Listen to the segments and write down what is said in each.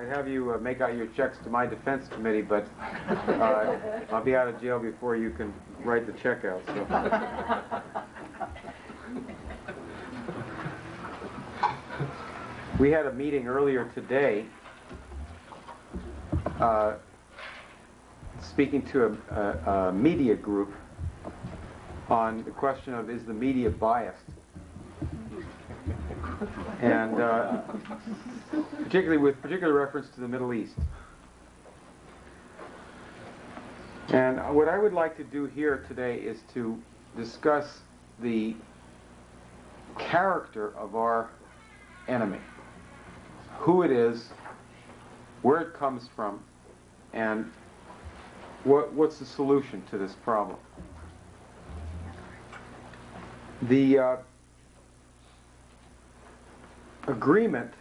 I'd have you make out your checks to my defense committee, but I'll be out of jail before you can write the check out. So. We had a meeting earlier today speaking to a media group on the question of, is the media biased? And particularly with particular reference to the Middle East. And what I would like to do here today is to discuss the character of our enemy, who it is, where it comes from, and what's the solution to this problem. The agreement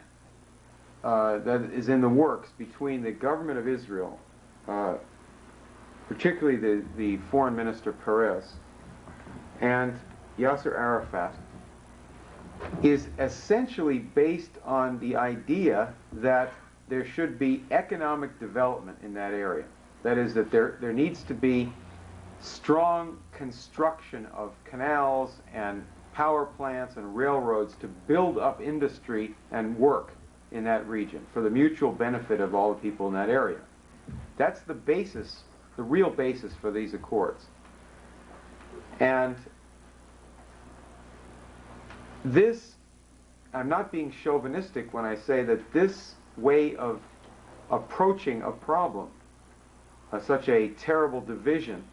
that is in the works between the government of Israel, particularly the foreign minister Peres, and Yasser Arafat, is essentially based on the idea that there should be economic development in that area. That is, that there needs to be strong construction of canals and power plants and railroads to build up industry and work in that region for the mutual benefit of all the people in that area. That's the basis, the real basis for these accords. And this, I'm not being chauvinistic when I say that this way of approaching a problem, such a terrible division,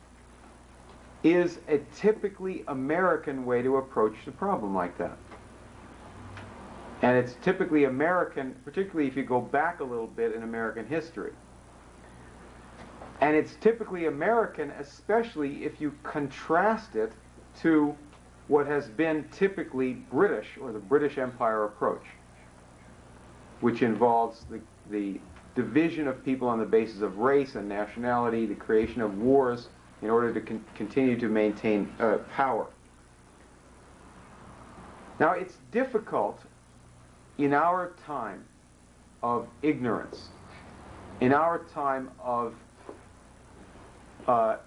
is a typically American way to approach a problem like that. And it's typically American, particularly if you go back a little bit in American history. And it's typically American, especially if you contrast it to what has been typically British, or the British Empire approach, which involves the division of people on the basis of race and nationality, the creation of wars in order to continue to maintain power. Now, it's difficult in our time of ignorance, in our time of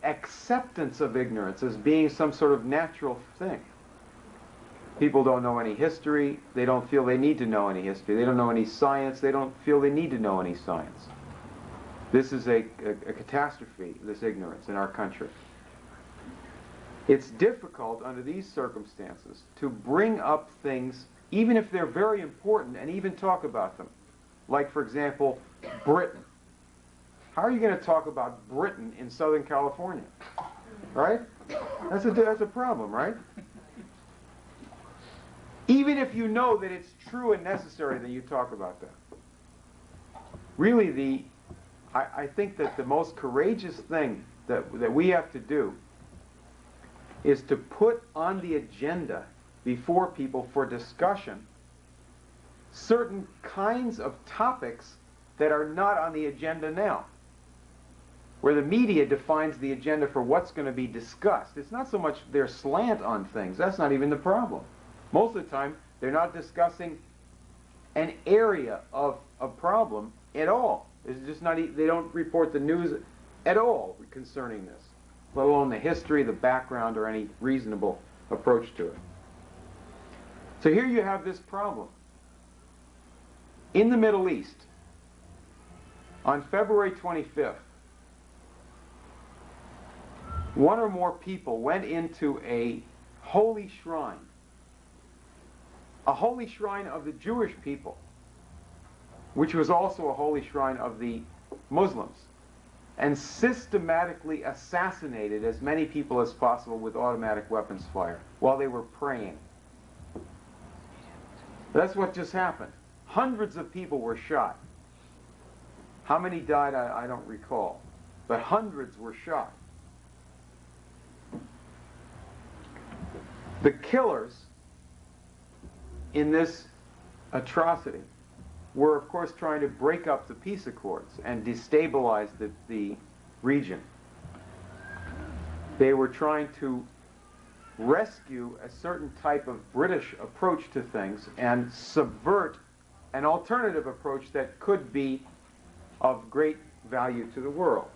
acceptance of ignorance as being some sort of natural thing. People don't know any history. They don't feel they need to know any history. They don't know any science. They don't feel they need to know any science. This is a catastrophe, this ignorance in our country. It's difficult under these circumstances to bring up things, even if they're very important, and even talk about them. Like, for example, Britain. How are you going to talk about Britain in Southern California? Right? That's a problem, right? Even if you know that it's true and necessary that you talk about that. Really, I think that the most courageous thing that we have to do is to put on the agenda before people for discussion certain kinds of topics that are not on the agenda now, where the media defines the agenda for what's going to be discussed. It's not so much their slant on things. That's not even the problem. Most of the time, they're not discussing an area of a problem at all. It's just not. They don't report the news at all concerning this, let alone the history, the background, or any reasonable approach to it. So here you have this problem. In the Middle East, on February 25th, one or more people went into a holy shrine of the Jewish people, which was also a holy shrine of the Muslims, and systematically assassinated as many people as possible with automatic weapons fire while they were praying. That's what just happened. Hundreds of people were shot. How many died, I don't recall, but hundreds were shot. The killers in this atrocity were, of course, trying to break up the peace accords and destabilize the region. They were trying to rescue a certain type of British approach to things and subvert an alternative approach that could be of great value to the world.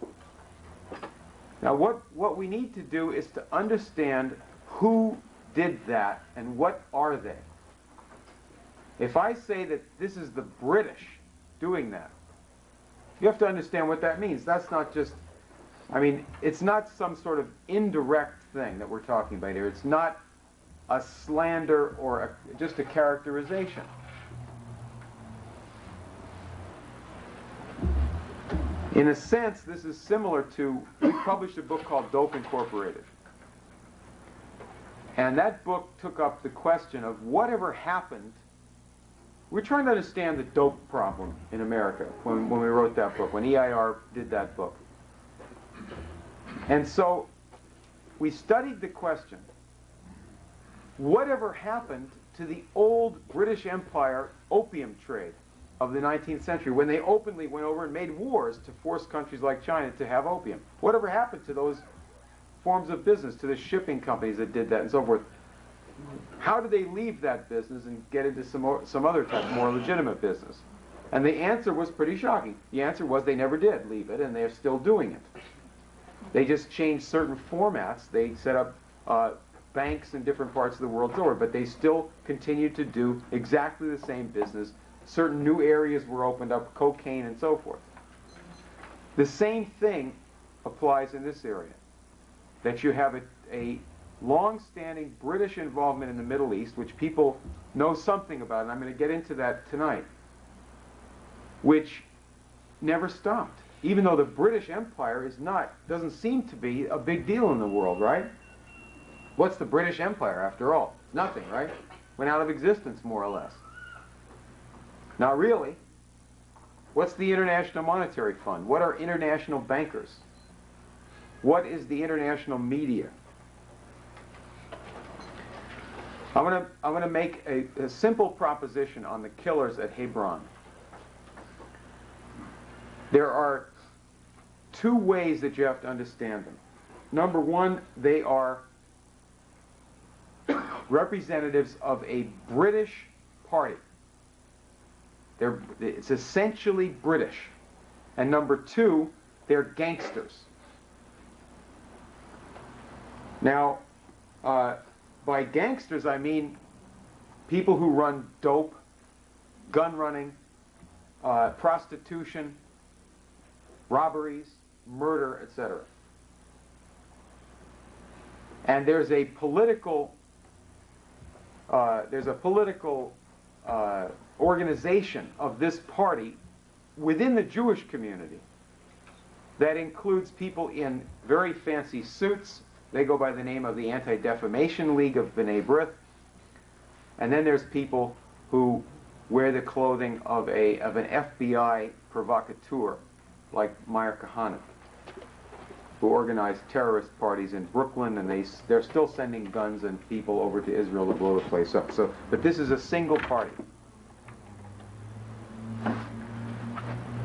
Now what we need to do is to understand who did that and what are they. If I say that this is the British doing that, you have to understand what that means. That's not just, I mean, it's not some sort of indirect thing that we're talking about here. It's not a slander or just a characterization. In a sense, this is similar to, we published a book called Dope Incorporated. And that book took up the question of whatever happened. We're trying to understand the dope problem in America when we wrote that book, when EIR did that book. And so we studied the question, whatever happened to the old British Empire opium trade of the 19th century, when they openly went over and made wars to force countries like China to have opium? Whatever happened to those forms of business, to the shipping companies that did that and so forth? How did they leave that business and get into some other type, more legitimate business? And the answer was pretty shocking. The answer was they never did leave it, and they're still doing it. They just changed certain formats. They set up banks in different parts of the world over, but they still continued to do exactly the same business. Certain new areas were opened up, cocaine and so forth. The same thing applies in this area, that you have a long-standing British involvement in the Middle East, which people know something about, and I'm going to get into that tonight, which never stopped. Even though the British Empire doesn't seem to be a big deal in the world, right? What's the British Empire, after all? It's nothing, right? Went out of existence, more or less. Not really. What's the International Monetary Fund? What are international bankers? What is the international media? I'm going to make a simple proposition on the killers at Hebron. There are two ways that you have to understand them. Number one, they are representatives of a British party. It's essentially British. And number two, they're gangsters. Now, by gangsters, I mean people who run dope, gun running, prostitution, robberies, murder, etc. And there's a political organization of this party within the Jewish community that includes people in very fancy suits. They go by the name of the Anti-Defamation League of B'nai B'rith. And then there's people who wear the clothing of an FBI provocateur like Meir Kahane, who organized terrorist parties in Brooklyn, and they're still sending guns and people over to Israel to blow the place up. But this is a single party.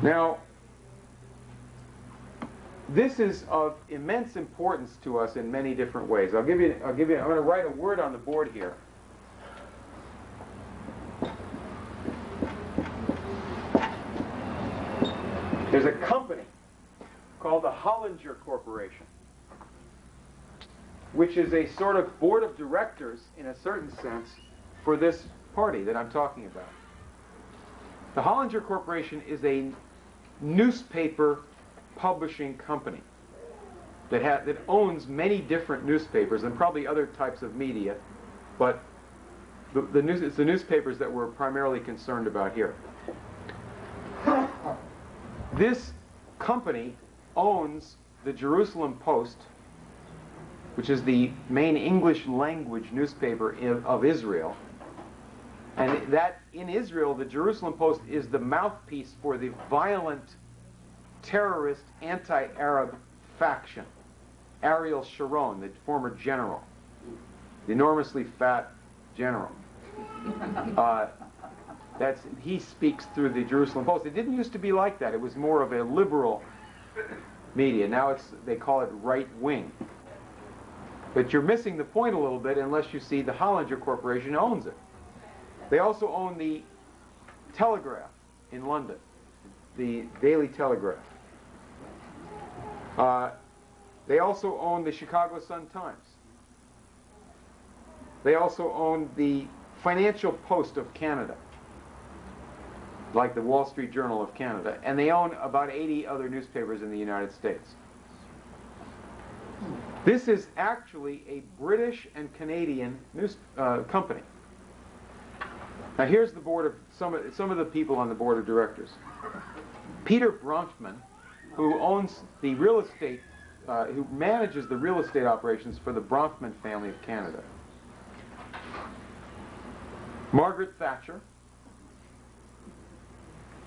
Now, this is of immense importance to us in many different ways. I'm going to write a word on the board here. There's a company called the Hollinger Corporation, which is a sort of board of directors, in a certain sense, for this party that I'm talking about. The Hollinger Corporation is a newspaper publishing company that owns many different newspapers and probably other types of media, but it's the newspapers that we're primarily concerned about here. This company owns the Jerusalem Post, which is the main English language newspaper of Israel. And that in Israel, the Jerusalem Post is the mouthpiece for the violent, terrorist, anti-Arab faction. Ariel Sharon, the former general, the enormously fat general. He speaks through the Jerusalem Post. It didn't used to be like that. It was more of a liberal media. Now they call it right-wing. But you're missing the point a little bit unless you see the Hollinger Corporation owns it. They also own the Telegraph in London. the Daily Telegraph. They also own the Chicago Sun-Times. They also own the Financial Post of Canada, like the Wall Street Journal of Canada, and they own about 80 other newspapers in the United States. This is actually a British and Canadian company. Now here's the board of some of the people on the board of directors. Peter Bronfman, who owns the real estate, who manages the real estate operations for the Bronfman family of Canada. Margaret Thatcher,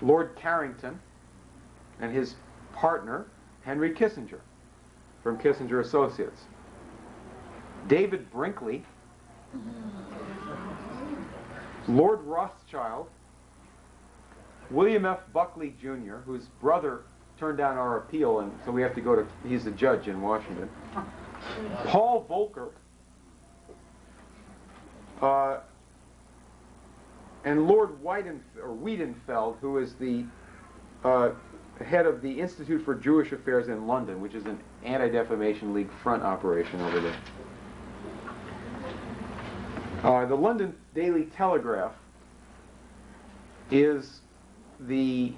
Lord Carrington, and his partner, Henry Kissinger, from Kissinger Associates. David Brinkley, Lord Rothschild, William F. Buckley Jr., whose brother turned down our appeal, and so we have to go to, he's a judge in Washington. Paul Volcker, and Lord Wiedenfeld, who is the head of the Institute for Jewish Affairs in London, which is an Anti-Defamation League front operation over there. The London Daily Telegraph is the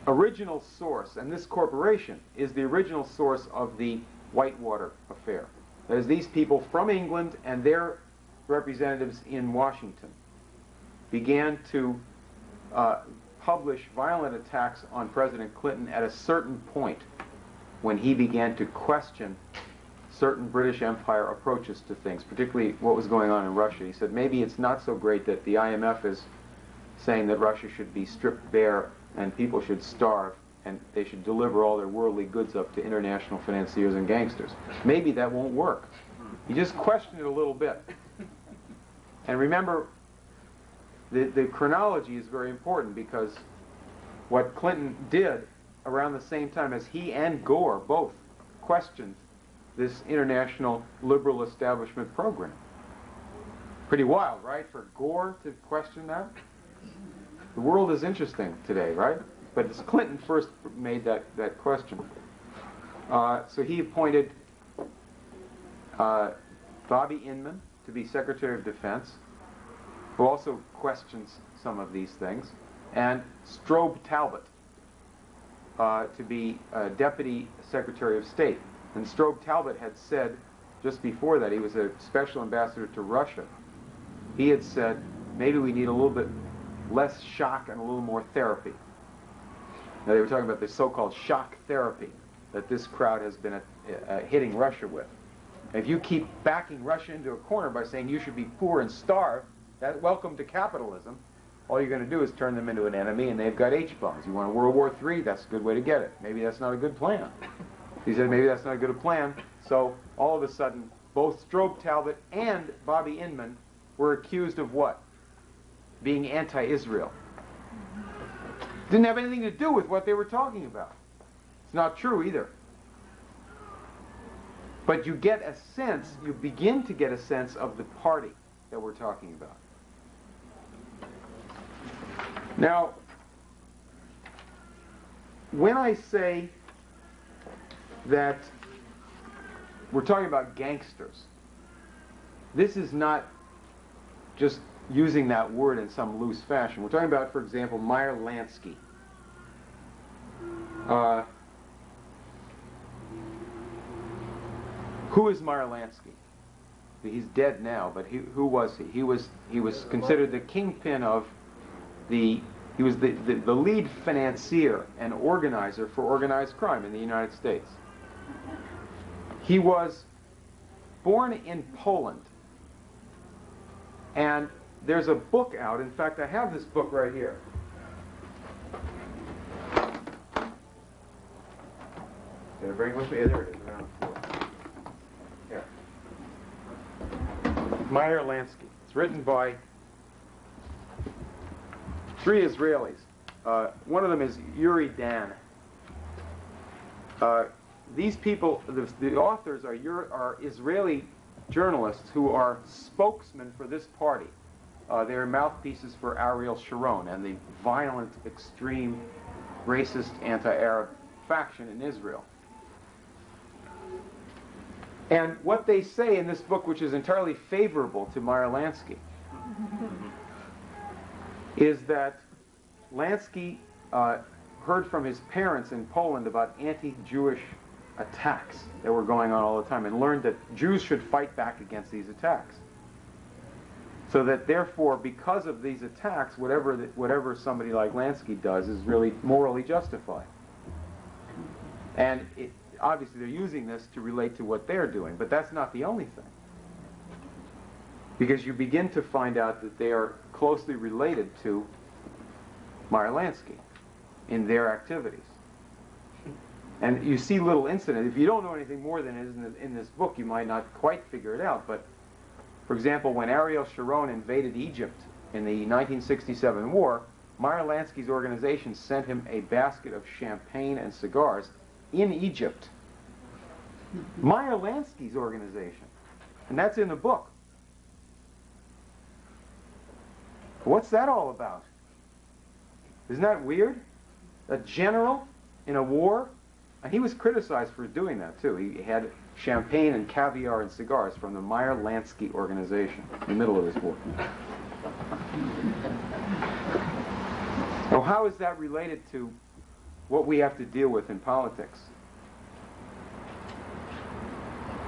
original source, and this corporation is the original source of the Whitewater affair. That is, these people from England and their representatives in Washington began to publish violent attacks on President Clinton at a certain point when he began to question certain British Empire approaches to things, particularly what was going on in Russia. He said maybe it's not so great that the IMF is saying that Russia should be stripped bare and people should starve and they should deliver all their worldly goods up to international financiers and gangsters. Maybe that won't work. He just questioned it a little bit. And remember, the chronology is very important, because what Clinton did around the same time as he and Gore both questioned this international liberal establishment program. Pretty wild, right, for Gore to question that? The world is interesting today, right? But it's Clinton first made that question. So he appointed Bobby Inman to be Secretary of Defense, who also questions some of these things, and Strobe Talbot to be Deputy Secretary of State. And Strobe Talbot had said, just before that, he was a special ambassador to Russia, he had said, maybe we need a little bit less shock and a little more therapy. Now they were talking about the so-called shock therapy that this crowd has been hitting Russia with. And if you keep backing Russia into a corner by saying you should be poor and starve, that welcome to capitalism, all you're going to do is turn them into an enemy, and they've got H-bombs. You want a World War III, that's a good way to get it. Maybe that's not a good plan. He said maybe that's not a good plan. So all of a sudden, both Strobe Talbot and Bobby Inman were accused of what? Being anti-Israel. Didn't have anything to do with what they were talking about. It's not true either. But you get a sense, you begin to get a sense of the party that we're talking about. Now, when I say that we're talking about gangsters, this is not just using that word in some loose fashion. We're talking about, for example, Meyer Lansky. Who is Meyer Lansky? He's dead now, but who was he? He was considered the kingpin of he was the lead financier and organizer for organized crime in the United States. He was born in Poland, and there's a book out. In fact, I have this book right here. Did I bring it with me? There it is, around the floor. Here. Meyer Lansky. It's written by 3 Israelis. One of them is Yuri Dan. These people, the authors are Israeli journalists who are spokesmen for this party. they are mouthpieces for Ariel Sharon and the violent, extreme, racist, anti-Arab faction in Israel. And what they say in this book, which is entirely favorable to Meyer Lansky, is that Lansky heard from his parents in Poland about anti-Jewish attacks that were going on all the time and learned that Jews should fight back against these attacks. So that therefore, because of these attacks, whatever somebody like Lansky does is really morally justified. And obviously they're using this to relate to what they're doing, but that's not the only thing. Because you begin to find out that they are closely related to Meyer Lansky in their activities. And you see little incidents. If you don't know anything more than is in this book, you might not quite figure it out. But, for example, when Ariel Sharon invaded Egypt in the 1967 war, Meyer Lansky's organization sent him a basket of champagne and cigars in Egypt. Meyer Lansky's organization. And that's in the book. What's that all about? Isn't that weird? A general in a war, and he was criticized for doing that too. He had champagne and caviar and cigars from the Meyer Lansky organization in the middle of this war. Now, how is that related to what we have to deal with in politics?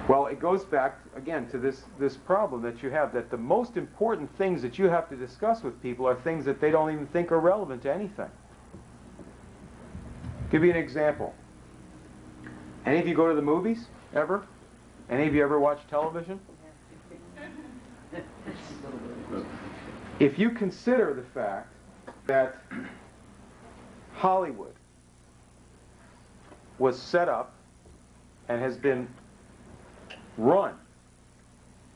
Well, it goes back, again, to this problem that you have, that the most important things that you have to discuss with people are things that they don't even think are relevant to anything. Give you an example. Any of you go to the movies, ever? Any of you ever watch television? If you consider the fact that Hollywood was set up and has been run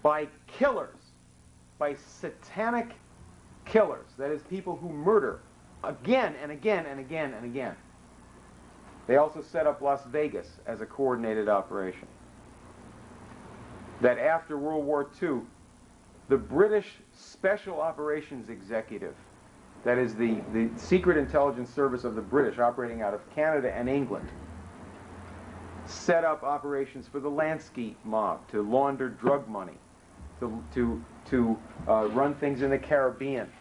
by killers, by satanic killers, that is, people who murder again and again and again and again. They also set up Las Vegas as a coordinated operation. That after World War II, the British Special Operations Executive, that is the secret intelligence service of the British operating out of Canada and England, set up operations for the Lansky mob to launder drug money, to run things in the Caribbean,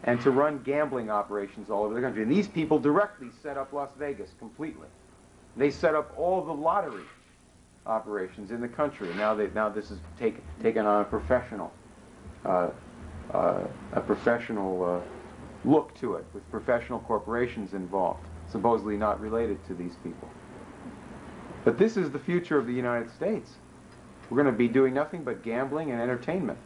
and to run gambling operations all over the country. And these people directly set up Las Vegas completely. They set up all the lottery operations in the country. Now this is taken on a professional look to it, with professional corporations involved, supposedly not related to these people. But this is the future of the United States. We're going to be doing nothing but gambling and entertainment.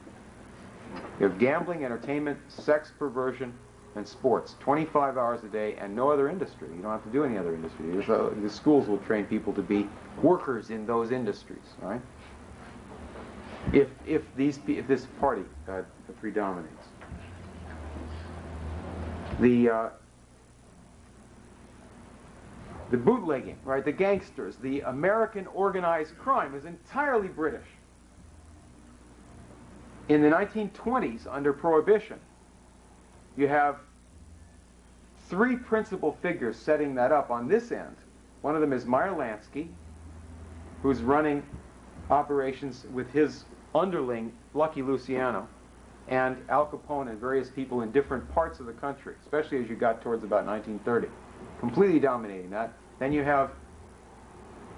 You have gambling, entertainment, sex, perversion, and sports, 25 hours a day, and no other industry. You don't have to do any other industry. The schools will train people to be workers in those industries, right? If this party predominates. The bootlegging, right? The gangsters, the American organized crime is entirely British. In the 1920s, under Prohibition, you have three principal figures setting that up on this end. One of them is Meyer Lansky, who's running operations with his underling, Lucky Luciano, and Al Capone and various people in different parts of the country, especially as you got towards about 1930, completely dominating that. Then you have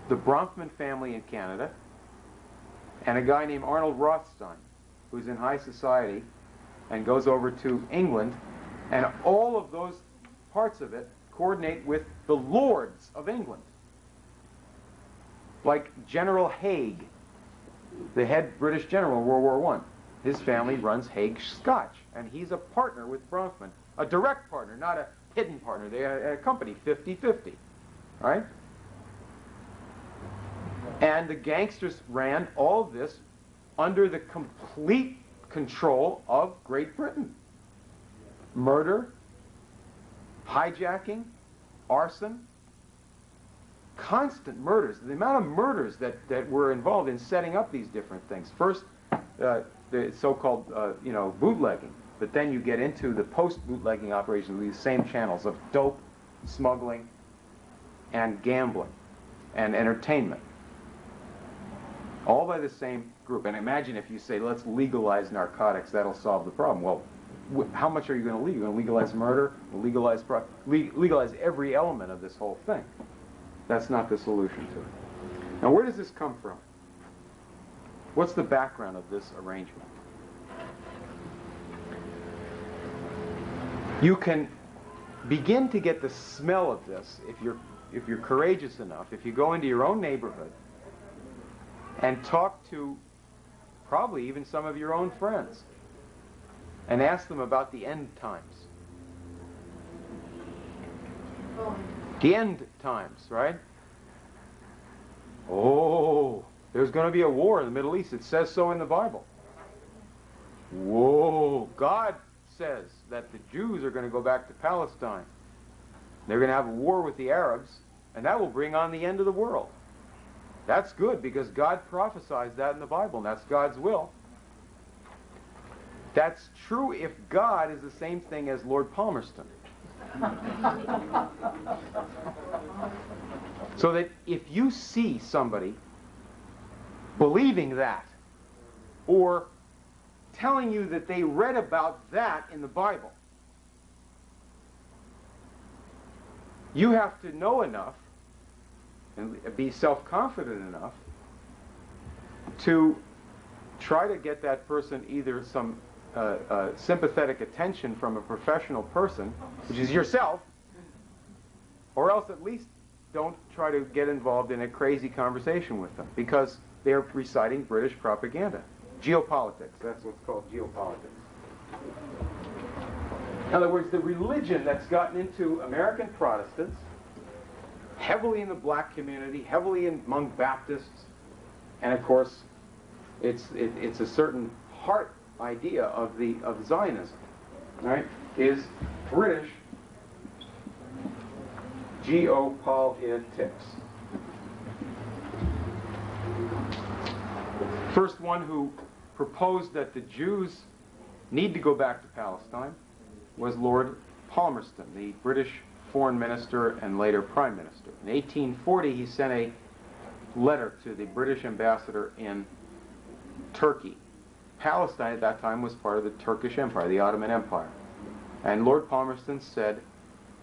the Bronfman family in Canada, and a guy named Arnold Rothstein, who's in high society and goes over to England, and all of those parts of it coordinate with the lords of England. Like General Haig, the head British general in World War I. His family runs Haig Scotch, and he's a partner with Bronfman. A direct partner, not a hidden partner. They are a company, 50-50, right? And the gangsters ran all of this under the complete control of Great Britain. Murder, hijacking, arson, constant murders. The amount of murders that were involved in setting up these different things. First, the so-called, bootlegging. But then you get into the post-bootlegging operations, these same channels of dope, smuggling, and gambling, and entertainment. All by the same group. And imagine if you say, let's legalize narcotics, that'll solve the problem. Well, how much are you going to legalize? You're going to legalize murder, legalize every element of this whole thing. That's not the solution to it. Now, where does this come from? What's the background of this arrangement? You can begin to get the smell of this if you're courageous enough, if you go into your own neighborhood and talk to probably even some of your own friends and ask them about the end times. The end times, right? Oh, there's going to be a war in the Middle East. It says so in the Bible. Whoa, God says that the Jews are going to go back to Palestine. They're going to have a war with the Arabs, and that will bring on the end of the world. That's good, because God prophesies that in the Bible, and that's God's will. That's true if God is the same thing as Lord Palmerston. So that if you see somebody believing that, or telling you that they read about that in the Bible, you have to know enough and be self-confident enough to try to get that person either some sympathetic attention from a professional person, which is yourself, or else at least don't try to get involved in a crazy conversation with them, because they're reciting British propaganda. Geopolitics, that's what's called geopolitics. In other words, the religion that's gotten into American Protestants, heavily in the black community, heavily among Baptists, and of course, it's a certain heart idea of Zionism, right? Is British geopolitics. First one who proposed that the Jews need to go back to Palestine was Lord Palmerston, the British foreign minister and later prime minister. In 1840, he sent a letter to the British ambassador in Turkey. Palestine at that time was part of the Turkish Empire, the Ottoman Empire. And Lord Palmerston said,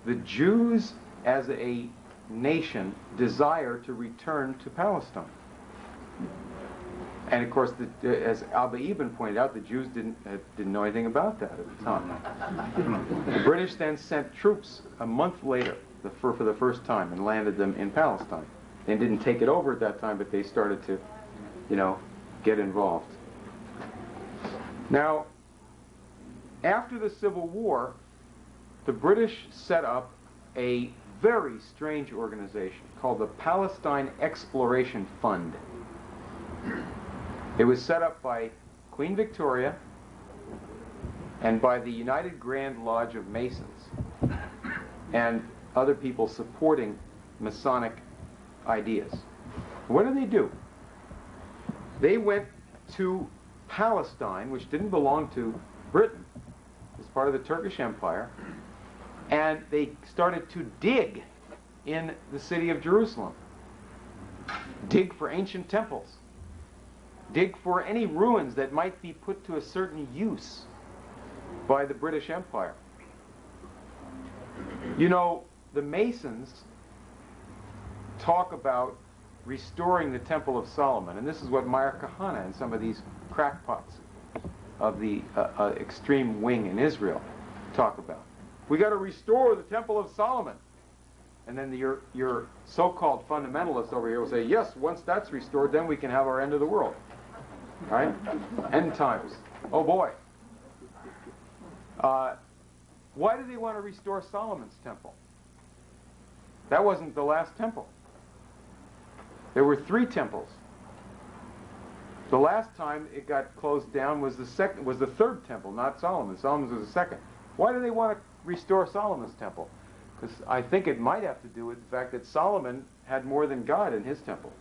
the Jews as a nation desire to return to Palestine. And of course, as Abba Eban pointed out, the Jews didn't know anything about that at the time. The British then sent troops a month later for the first time and landed them in Palestine. They didn't take it over at that time, but they started to, get involved. Now, after the Civil War, the British set up a very strange organization called the Palestine Exploration Fund. It was set up by Queen Victoria and by the United Grand Lodge of Masons and other people supporting Masonic ideas. What do? They went to Palestine, which didn't belong to Britain, it was part of the Turkish Empire, and they started to dig in the city of Jerusalem. Dig for ancient temples. Dig for any ruins that might be put to a certain use by the British Empire. The Masons talk about restoring the Temple of Solomon, and this is what Meir Kahane and some of these crackpots of the extreme wing in Israel talk about. We got to restore the Temple of Solomon. And then your so-called fundamentalists over here will say, yes, once that's restored, then we can have our end of the world. Right? End times. Oh boy. Why do they want to restore Solomon's temple? That wasn't the last temple. There were 3 temples. The last time it got closed down was the 3rd temple, not Solomon. Solomon's was the 2nd. Why do they want to restore Solomon's temple? Because I think it might have to do with the fact that Solomon had more than God in his temple.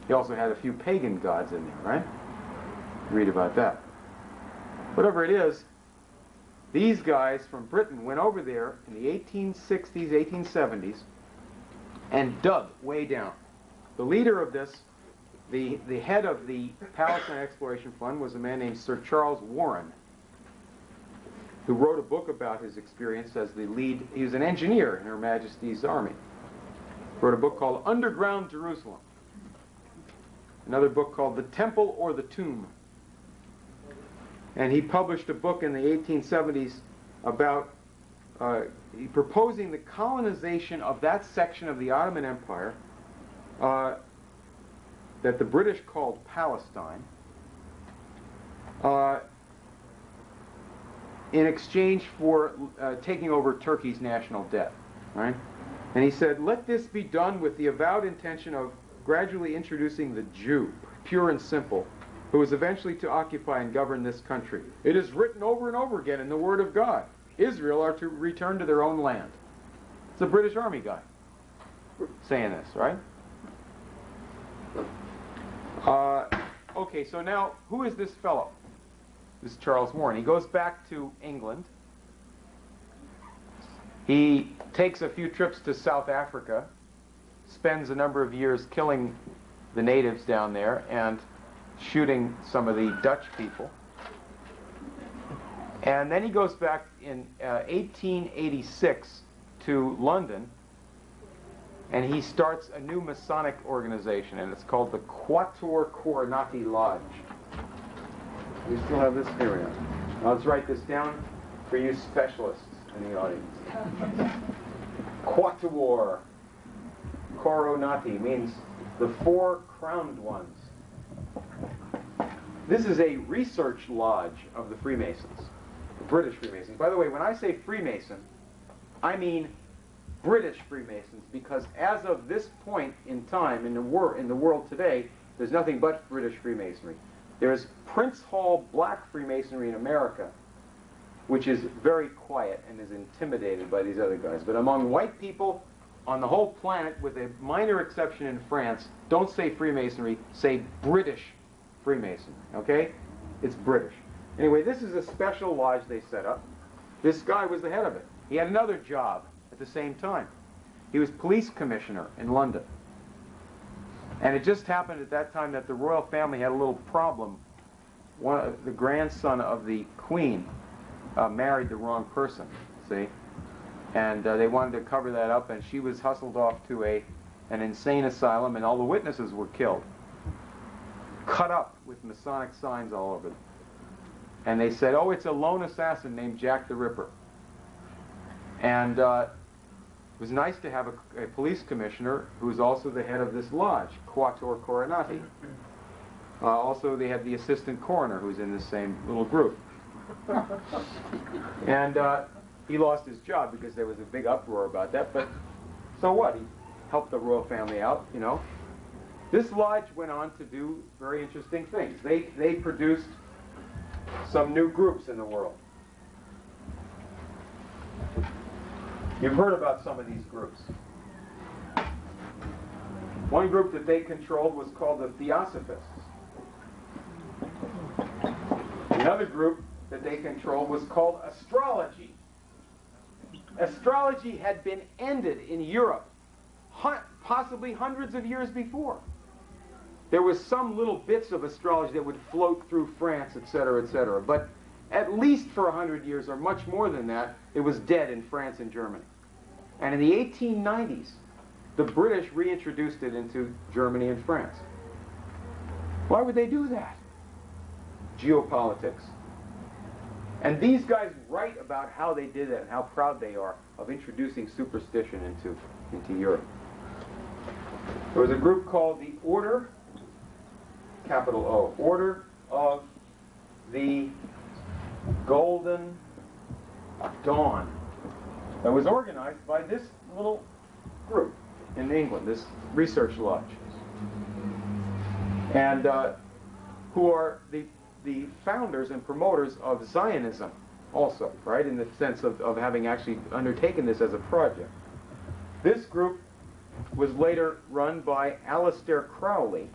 He also had a few pagan gods in there, right? Read about that. Whatever it is, these guys from Britain went over there in the 1860s, 1870s, and dug way down. The leader of this, the head of the Palestine Exploration Fund, was a man named Sir Charles Warren, who wrote a book about his experience as the lead. He was an engineer in Her Majesty's Army. Wrote a book called Underground Jerusalem. Another book called The Temple or the Tomb. And he published a book in the 1870s about proposing the colonization of that section of the Ottoman Empire that the British called Palestine in exchange for taking over Turkey's national debt, right? And he said, let this be done with the avowed intention of gradually introducing the Jew, pure and simple, who is eventually to occupy and govern this country. It is written over and over again in the Word of God. Israel are to return to their own land. It's a British Army guy saying this, right? Okay, so now, who is this fellow? This is Charles Warren. He goes back to England. He takes a few trips to South Africa, spends a number of years killing the natives down there and shooting some of the Dutch people. And then he goes back in 1886 to London, and he starts a new Masonic organization, and it's called the Quatuor Coronati Lodge. We still have this here. Now let's write this down for you specialists in the audience. Quatuor Coronati means the four crowned ones. This is a research lodge of the Freemasons, the British Freemasons. By the way, when I say Freemason, I mean British Freemasons, because as of this point in time in the world today, there's nothing but British Freemasonry. There's Prince Hall Black Freemasonry in America, which is very quiet and is intimidated by these other guys. But among white people on the whole planet, with a minor exception in France, don't say Freemasonry, say British Freemasonry, okay? It's British. Anyway, this is a special lodge they set up. This guy was the head of it. He had another job at the same time. He was police commissioner in London. And it just happened at that time that the royal family had a little problem. The grandson of the Queen married the wrong person, see? And they wanted to cover that up, and she was hustled off to an insane asylum, and all the witnesses were killed. Cut up with Masonic signs all over them. And they said, oh, it's a lone assassin named Jack the Ripper. And it was nice to have a police commissioner who's also the head of this lodge, Quatuor Coronati. Also, they had the assistant coroner who's in the same little group. And he lost his job because there was a big uproar about that, but so what? He helped the royal family out, you know. This lodge went on to do very interesting things. They produced some new groups in the world. You've heard about some of these groups. One group that they controlled was called the Theosophists. Another group that they controlled was called astrology. Astrology had been ended in Europe possibly hundreds of years before. There was some little bits of astrology that would float through France, etc., etc. But at least for 100 years, or much more than that, it was dead in France and Germany. And in the 1890s, the British reintroduced it into Germany and France. Why would they do that? Geopolitics. And these guys write about how they did that and how proud they are of introducing superstition into Europe. There was a group called the Order, capital O, Order of the Golden Dawn, that was organized by this little group in England, this research lodge, and who are the founders and promoters of Zionism also, right, in the sense of having actually undertaken this as a project. This group was later run by Aleister Crowley,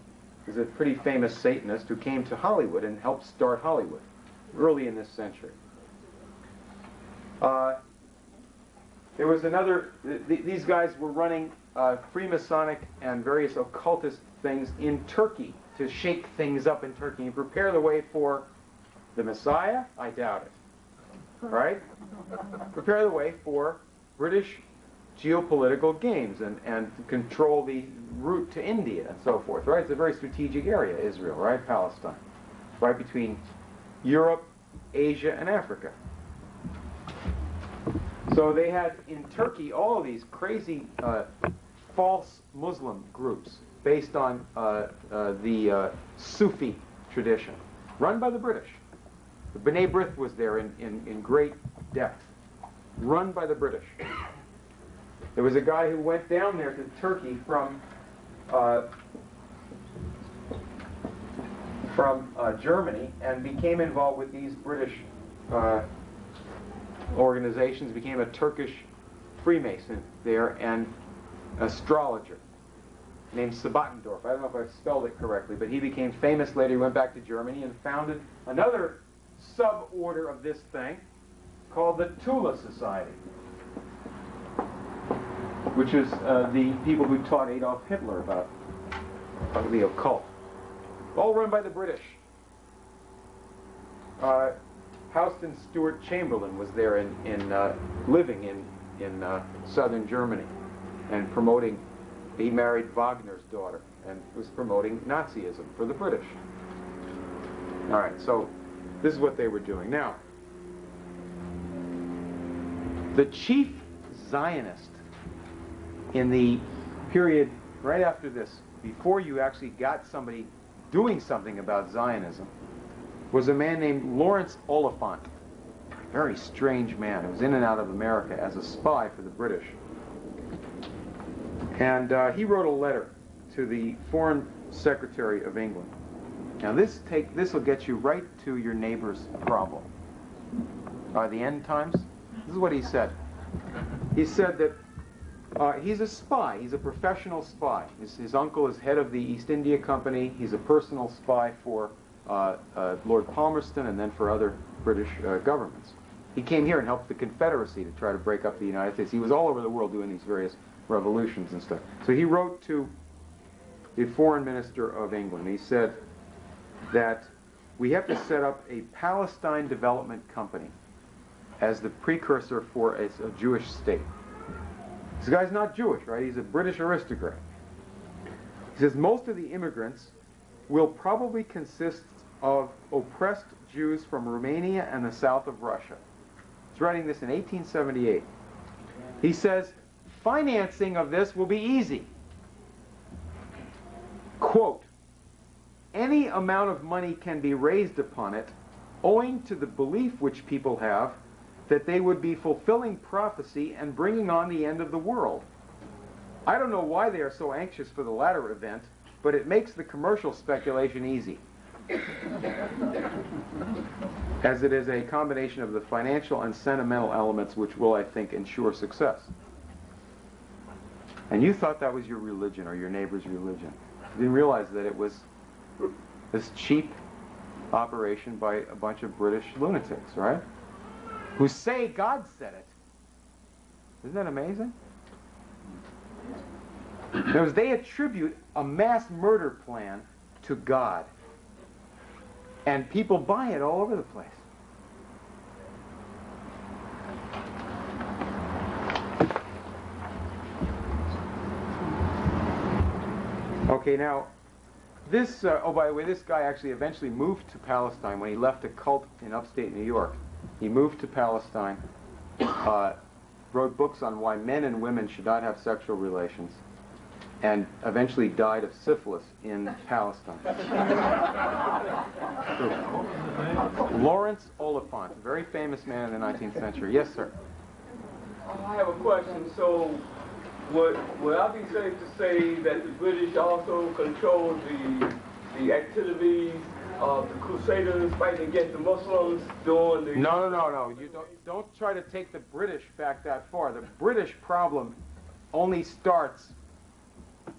is a pretty famous Satanist who came to Hollywood and helped start Hollywood early in this century. There was another, these guys were running Freemasonic and various occultist things in Turkey to shake things up in Turkey and prepare the way for the Messiah? I doubt it. Right? Prepare the way for British geopolitical games and control the route to India and so forth, right? It's a very strategic area, Israel, right? Palestine. Right between Europe, Asia, and Africa. So they had in Turkey all of these crazy false Muslim groups based on the Sufi tradition, run by the British. The B'nai B'rith was there in great depth, run by the British. There was a guy who went down there to Turkey from Germany and became involved with these British organizations, became a Turkish Freemason there and astrologer named Sabattendorf. I don't know if I spelled it correctly, but he became famous later. He went back to Germany and founded another sub-order of this thing called the Tula Society, which is the people who taught Adolf Hitler about the occult. All run by the British. Houston Stewart Chamberlain was there living in southern Germany and promoting, he married Wagner's daughter and was promoting Nazism for the British. All right, so this is what they were doing. Now, the chief Zionist in the period right after this, before you actually got somebody doing something about Zionism, was a man named Lawrence Oliphant. Very strange man who was in and out of America as a spy for the British. And he wrote a letter to the Foreign Secretary of England. Now this will get you right to your neighbor's problem. The end times. This is what he said. He said that he's a spy. He's a professional spy. His uncle is head of the East India Company. He's a personal spy for Lord Palmerston and then for other British governments. He came here and helped the Confederacy to try to break up the United States. He was all over the world doing these various revolutions and stuff. So he wrote to the Foreign Minister of England. He said that we have to set up a Palestine Development Company as the precursor for a Jewish state. This guy's not Jewish, right? He's a British aristocrat. He says most of the immigrants will probably consist of oppressed Jews from Romania and the south of Russia. He's writing this in 1878. He says, financing of this will be easy. Quote, any amount of money can be raised upon it owing to the belief which people have that they would be fulfilling prophecy and bringing on the end of the world. I don't know why they are so anxious for the latter event, but it makes the commercial speculation easy, as it is a combination of the financial and sentimental elements which will, I think, ensure success. And you thought that was your religion or your neighbor's religion. You didn't realize that it was this cheap operation by a bunch of British lunatics, right? Who say God said it. Isn't that amazing? Because they attribute a mass murder plan to God. And people buy it all over the place. Okay, now, this, oh, by the way, this guy actually eventually moved to Palestine when he left a cult in upstate New York. He moved to Palestine, wrote books on why men and women should not have sexual relations, and eventually died of syphilis in Palestine. Lawrence Oliphant, a very famous man in the 19th century. Yes, sir. I have a question. So, would I be safe to say that the British also controlled the activities of the Crusaders fighting against the Muslims during the... No. You don't try to take the British back that far. The British problem only starts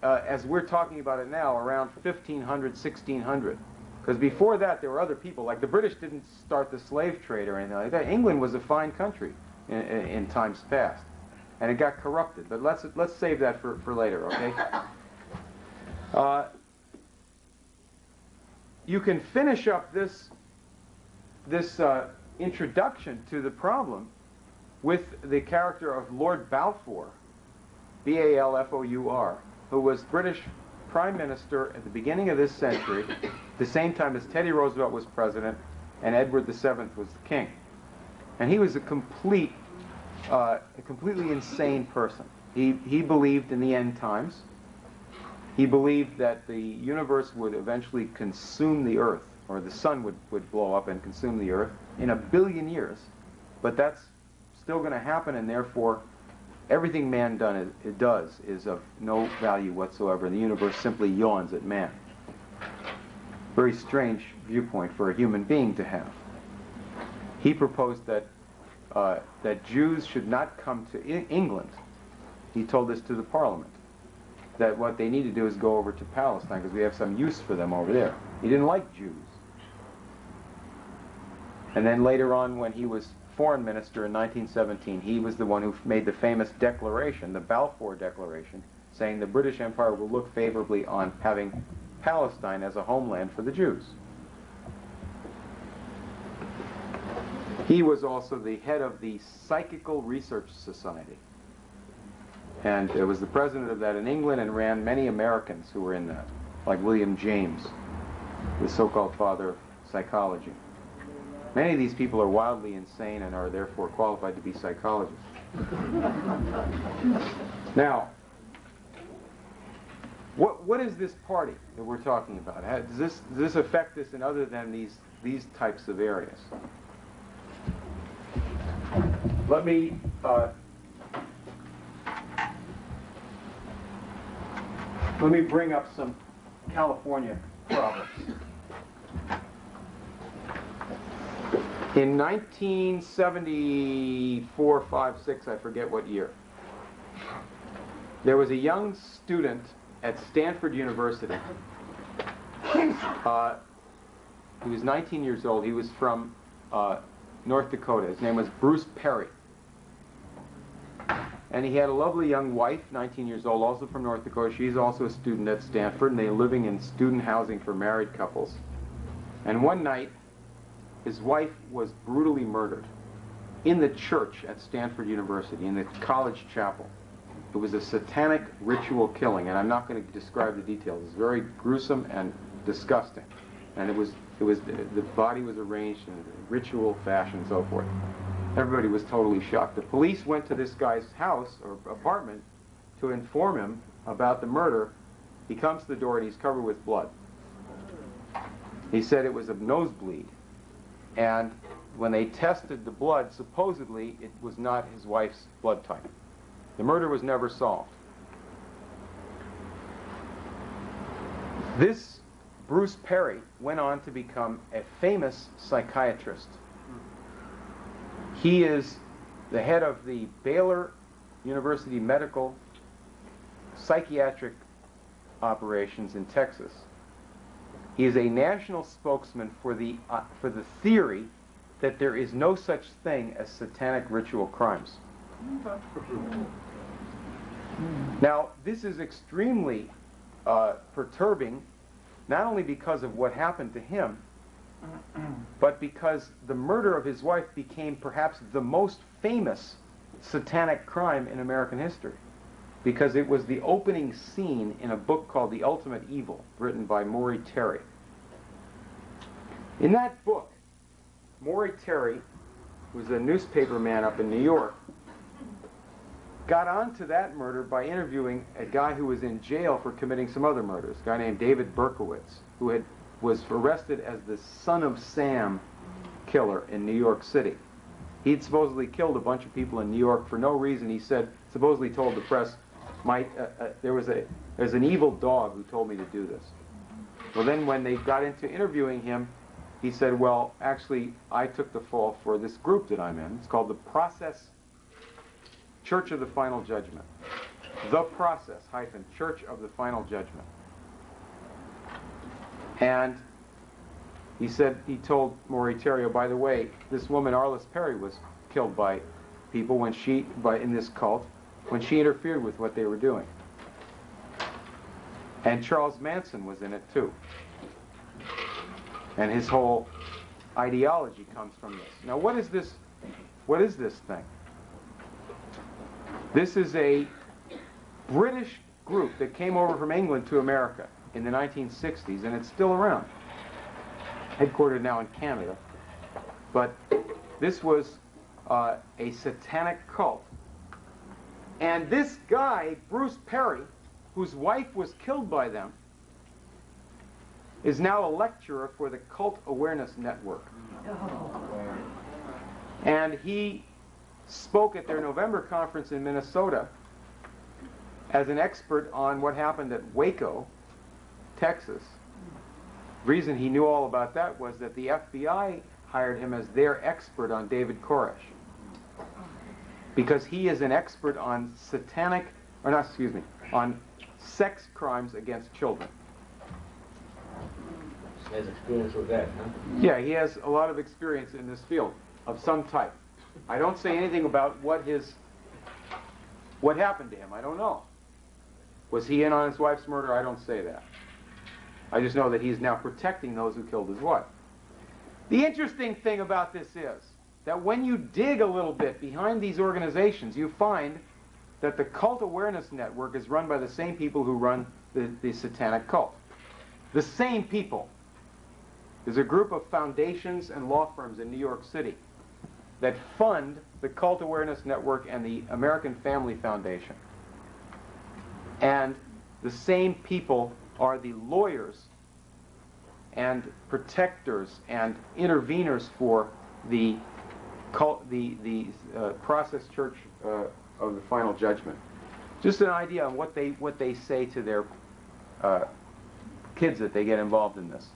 as we're talking about it now, around 1500, 1600. Because before that, there were other people. Like the British didn't start the slave trade or anything like that. England was a fine country in times past, and it got corrupted. But let's save that for later, okay? You can finish up this introduction to the problem with the character of Lord Balfour, B-A-L-F-O-U-R, who was British Prime Minister at the beginning of this century, the same time as Teddy Roosevelt was president and Edward VII was the king. And he was a completely insane person. He believed in the end times. He believed that the universe would eventually consume the earth, or the sun would blow up and consume the earth in 1 billion years. But that's still going to happen, and therefore everything man does is of no value whatsoever, and the universe simply yawns at man. Very strange viewpoint for a human being to have. He proposed that Jews should not come to England. He told this to the Parliament, that what they need to do is go over to Palestine because we have some use for them over there. He didn't like Jews. And then later on, when he was foreign minister in 1917, he was the one who made the famous declaration, the Balfour Declaration, saying the British Empire will look favorably on having Palestine as a homeland for the Jews. He was also the head of the Psychical Research Society. And was the president of that in England and ran many Americans who were in that, like William James, the so-called father of psychology. Many of these people are wildly insane and are therefore qualified to be psychologists. Now, what is this party that we're talking about? Does this affect this in other than these types of areas? Let me bring up some California problems. In 1974, 5, 6, I forget what year, there was a young student at Stanford University. He was 19 years old. He was from North Dakota. His name was Bruce Perry. And he had a lovely young wife, 19 years old, also from North Dakota. She's also a student at Stanford, and they're living in student housing for married couples. And one night, his wife was brutally murdered in the church at Stanford University, in the college chapel. It was a satanic ritual killing, and I'm not going to describe the details. It's very gruesome and disgusting. And the body was arranged in a ritual fashion and so forth. Everybody was totally shocked. The police went to this guy's house or apartment to inform him about the murder. He comes to the door and he's covered with blood. He said it was a nosebleed. And when they tested the blood, supposedly it was not his wife's blood type. The murder was never solved. This Bruce Perry went on to become a famous psychiatrist. He is the head of the Baylor University Medical Psychiatric Operations in Texas. He is a national spokesman for the theory that there is no such thing as satanic ritual crimes. Now, this is extremely perturbing, not only because of what happened to him, but because the murder of his wife became perhaps the most famous satanic crime in American history, because it was the opening scene in a book called The Ultimate Evil, written by Maury Terry. In that book, Maury Terry, who was a newspaper man up in New York, got onto that murder by interviewing a guy who was in jail for committing some other murders, a guy named David Berkowitz, who was arrested as the Son of Sam killer in New York City. He'd supposedly killed a bunch of people in New York for no reason. He supposedly told the press, there's an evil dog who told me to do this. Well, then when they got into interviewing him, he said, well, actually, I took the fall for this group that I'm in. It's called the Process Church of the Final Judgment. The Process - Church of the Final Judgment. And he said, he told Moritario, by the way, this woman Arliss Perry was killed by people when in this cult, when she interfered with what they were doing. And Charles Manson was in it too. And his whole ideology comes from this. Now what is this thing? This is a British group that came over from England to America in the 1960s, and it's still around. Headquartered now in Canada. But this was a satanic cult. And this guy, Bruce Perry, whose wife was killed by them, is now a lecturer for the Cult Awareness Network. And he spoke at their November conference in Minnesota as an expert on what happened at Waco, Texas. The reason he knew all about that was that the FBI hired him as their expert on David Koresh. Because he is an expert on on sex crimes against children. He has experience with that, huh? Yeah, he has a lot of experience in this field of some type. I don't say anything about what happened to him. I don't know. Was he in on his wife's murder? I don't say that. I just know that he's now protecting those who killed his wife. The interesting thing about this is that when you dig a little bit behind these organizations, you find that the Cult Awareness Network is run by the same people who run the satanic cult. The same people. There's a group of foundations and law firms in New York City that fund the Cult Awareness Network and the American Family Foundation. And the same people are the lawyers and protectors and interveners for the Process Church of the Final Judgment. Just an idea on what they say to their kids that they get involved in this.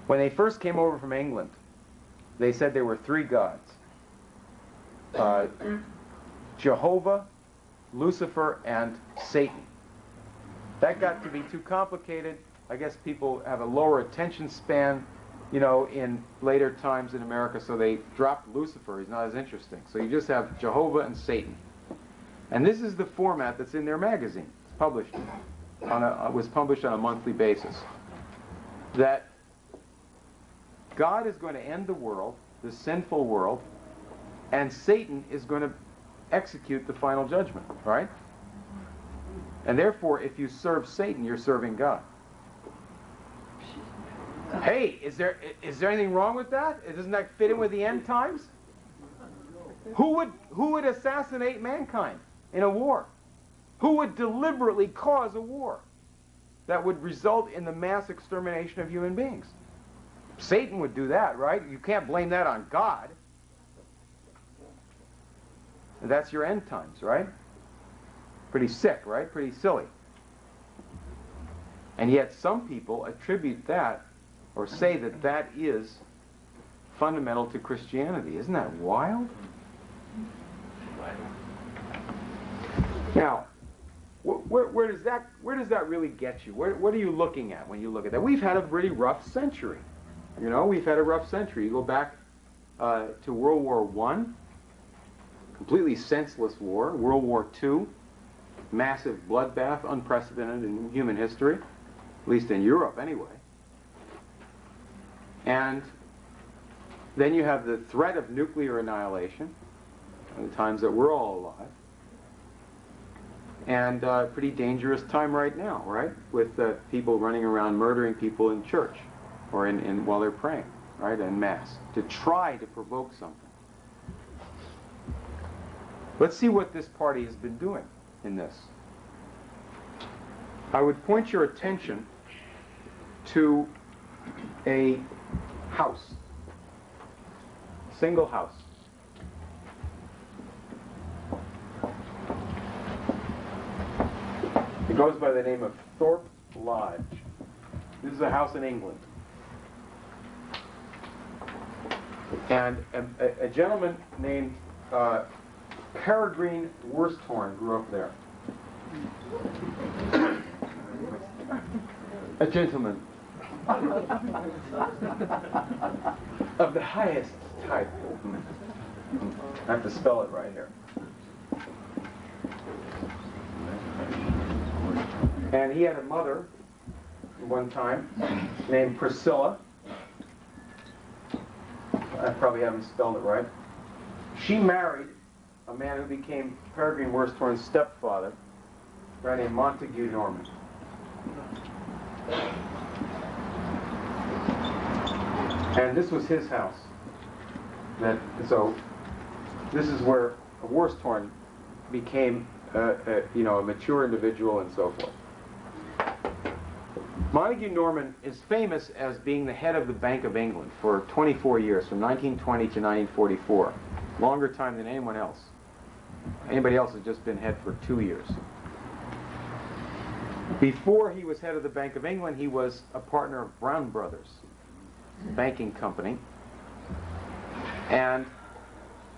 When they first came over from England, they said there were three gods: Jehovah, Lucifer, and Satan. That got to be too complicated. I guess people have a lower attention span, you know, in later times in America, so they dropped Lucifer. He's not as interesting. So you just have Jehovah and Satan. And this is the format that's in their magazine. It's published was published on a monthly basis. That God is going to end the world, the sinful world, and Satan is going to execute the final judgment, right? And therefore, if you serve Satan, you're serving God. Hey, is there anything wrong with that? Doesn't that fit in with the end times? Who would assassinate mankind in a war? Who would deliberately cause a war that would result in the mass extermination of human beings? Satan would do that, right? You can't blame that on God. And that's your end times, right? Pretty sick, right? Pretty silly. And yet some people attribute that, or say that that is fundamental to Christianity. Isn't that wild? Now, where does that really get you? What are you looking at when you look at that? We've had a pretty rough century. You know, we've had a rough century. You go back to World War I, completely senseless war. World War II, massive bloodbath, unprecedented in human history, at least in Europe anyway. And then you have the threat of nuclear annihilation, in the times that we're all alive. And a pretty dangerous time right now, right? With people running around murdering people in church or while they're praying, right, en masse, to try to provoke something. Let's see what this party has been doing in this. I would point your attention to a house, single house. It goes by the name of Thorpe Lodge. This is a house in England. And a gentleman named Peregrine Worsthorne grew up there. A gentleman of the highest type. I have to spell it right here. And he had a mother one time named Priscilla. I probably haven't spelled it right. She married a man who became Peregrine Worsthorne's stepfather, a guy named Montague Norman. And this was his house. So this is where Worsthorne became a mature individual and so forth. Montague Norman is famous as being the head of the Bank of England for 24 years, from 1920 to 1944. Longer time than anyone else. Anybody else has just been head for 2 years. Before he was head of the Bank of England, he was a partner of Brown Brothers, a banking company. And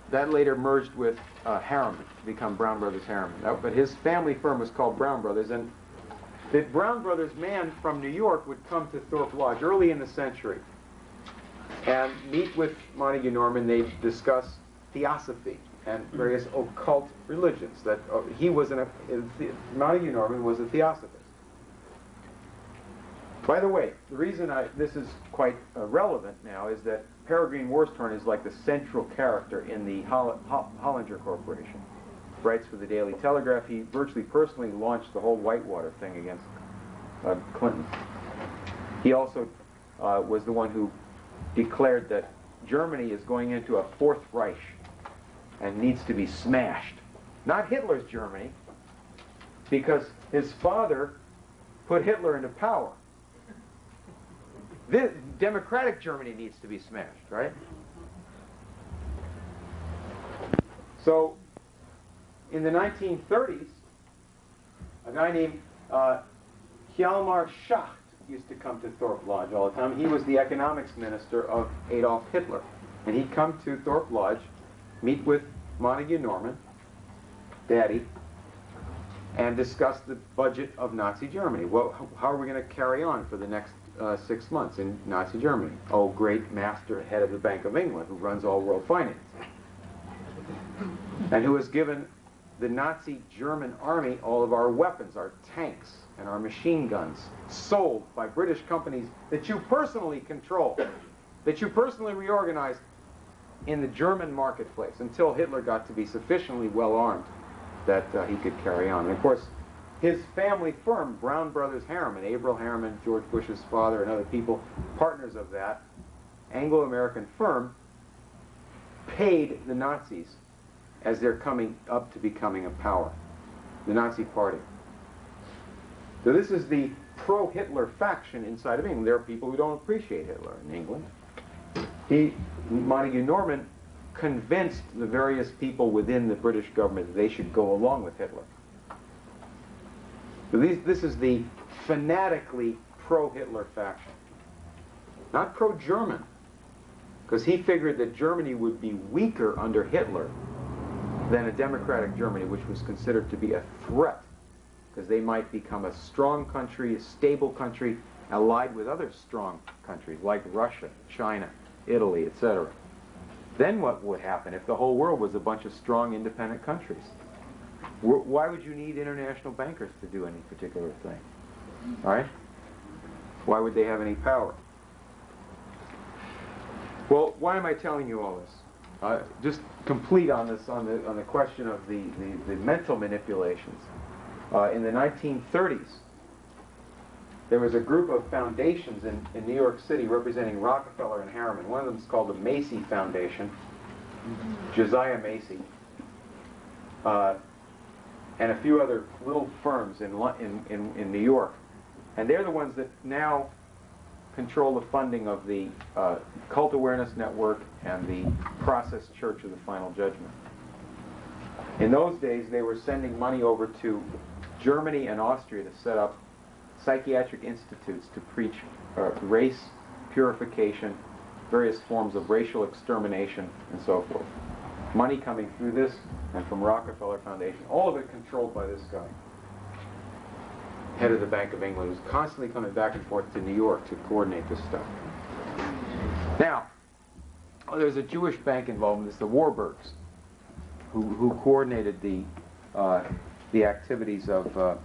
that later merged with Harriman to become Brown Brothers Harriman. But his family firm was called Brown Brothers, and the Brown Brothers man from New York would come to Thorpe Lodge early in the century and meet with Montague Norman. They'd discuss theosophy and various occult religions. That Montague Norman was a theosophist. By the way, the reason this is quite relevant now is that Peregrine Worsthorne is like the central character in the Hollinger Corporation. Writes for the Daily Telegraph. He virtually personally launched the whole Whitewater thing against Clinton. He also was the one who declared that Germany is going into a Fourth Reich and needs to be smashed. Not Hitler's Germany, because his father put Hitler into power. This democratic Germany needs to be smashed, right? So, in the 1930s, a guy named Hjalmar Schacht used to come to Thorpe Lodge all the time. He was the economics minister of Adolf Hitler. And he'd come to Thorpe Lodge, meet with Montague Norman, Daddy, and discuss the budget of Nazi Germany. Well, how are we going to carry on for the next 6 months in Nazi Germany? Oh, great master head of the Bank of England, who runs all world finance, and who has given the Nazi German army all of our weapons, our tanks, and our machine guns, sold by British companies that you personally control, that you personally reorganized in the German marketplace until Hitler got to be sufficiently well armed that he could carry on. And of course, his family firm, Brown Brothers Harriman, Averell Harriman, George Bush's father, and other people, partners of that Anglo-American firm, paid the Nazis as they're coming up to becoming a power, the Nazi Party. So this is the pro-Hitler faction inside of England. There are people who don't appreciate Hitler in England. Montague Norman convinced the various people within the British government that they should go along with Hitler. So this is the fanatically pro-Hitler faction. Not pro-German, because he figured that Germany would be weaker under Hitler than a democratic Germany, which was considered to be a threat, because they might become a strong country, a stable country, allied with other strong countries like Russia, China, Italy, etc. Then what would happen if the whole world was a bunch of strong, independent countries? Why would you need international bankers to do any particular thing? All right? Why would they have any power? Well, why am I telling you all this? Just complete on this, on the question of the mental manipulations. In the 1930s, there was a group of foundations in New York City representing Rockefeller and Harriman. One of them is called the Macy Foundation, Josiah Macy, and a few other little firms in New York. And they're the ones that now control the funding of the Cult Awareness Network and the Process Church of the Final Judgment. In those days, they were sending money over to Germany and Austria to set up psychiatric institutes to preach race purification, various forms of racial extermination, and so forth. Money coming through this and from Rockefeller Foundation, all of it controlled by this guy. head of the Bank of England, was constantly coming back and forth to New York to coordinate this stuff. Now, there's a Jewish bank involved in this, the Warburgs, who coordinated the activities of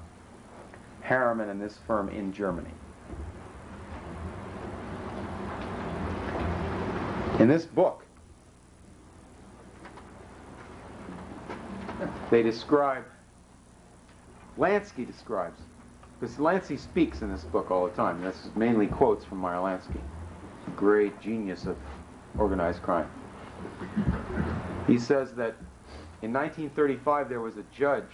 Harriman and this firm in Germany. In this book, they describe, Lansky describes, because Lansky speaks in this book all the time. This is mainly quotes from Meyer Lansky, great genius of organized crime. He says that in 1935 there was a judge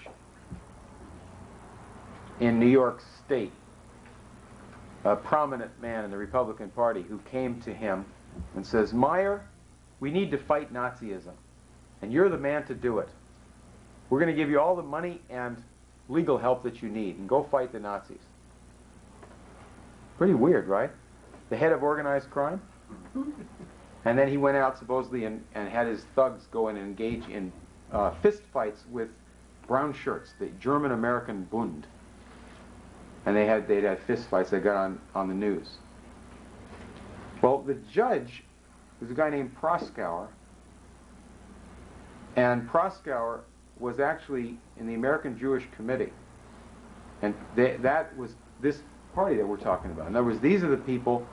in New York State, a prominent man in the Republican Party, who came to him and says, Meyer, we need to fight Nazism, and you're the man to do it. We're going to give you all the money and legal help that you need, and go fight the Nazis. Pretty weird, right? The head of organized crime? And then he went out supposedly and had his thugs go in and engage in fist fights with brown shirts, the German-American Bund. And they'd had fist fights. They got on the news. Well, the judge was a guy named Proskauer, and Proskauer was actually in the American Jewish Committee, and that was this party that we're talking about. In other words, these are the people.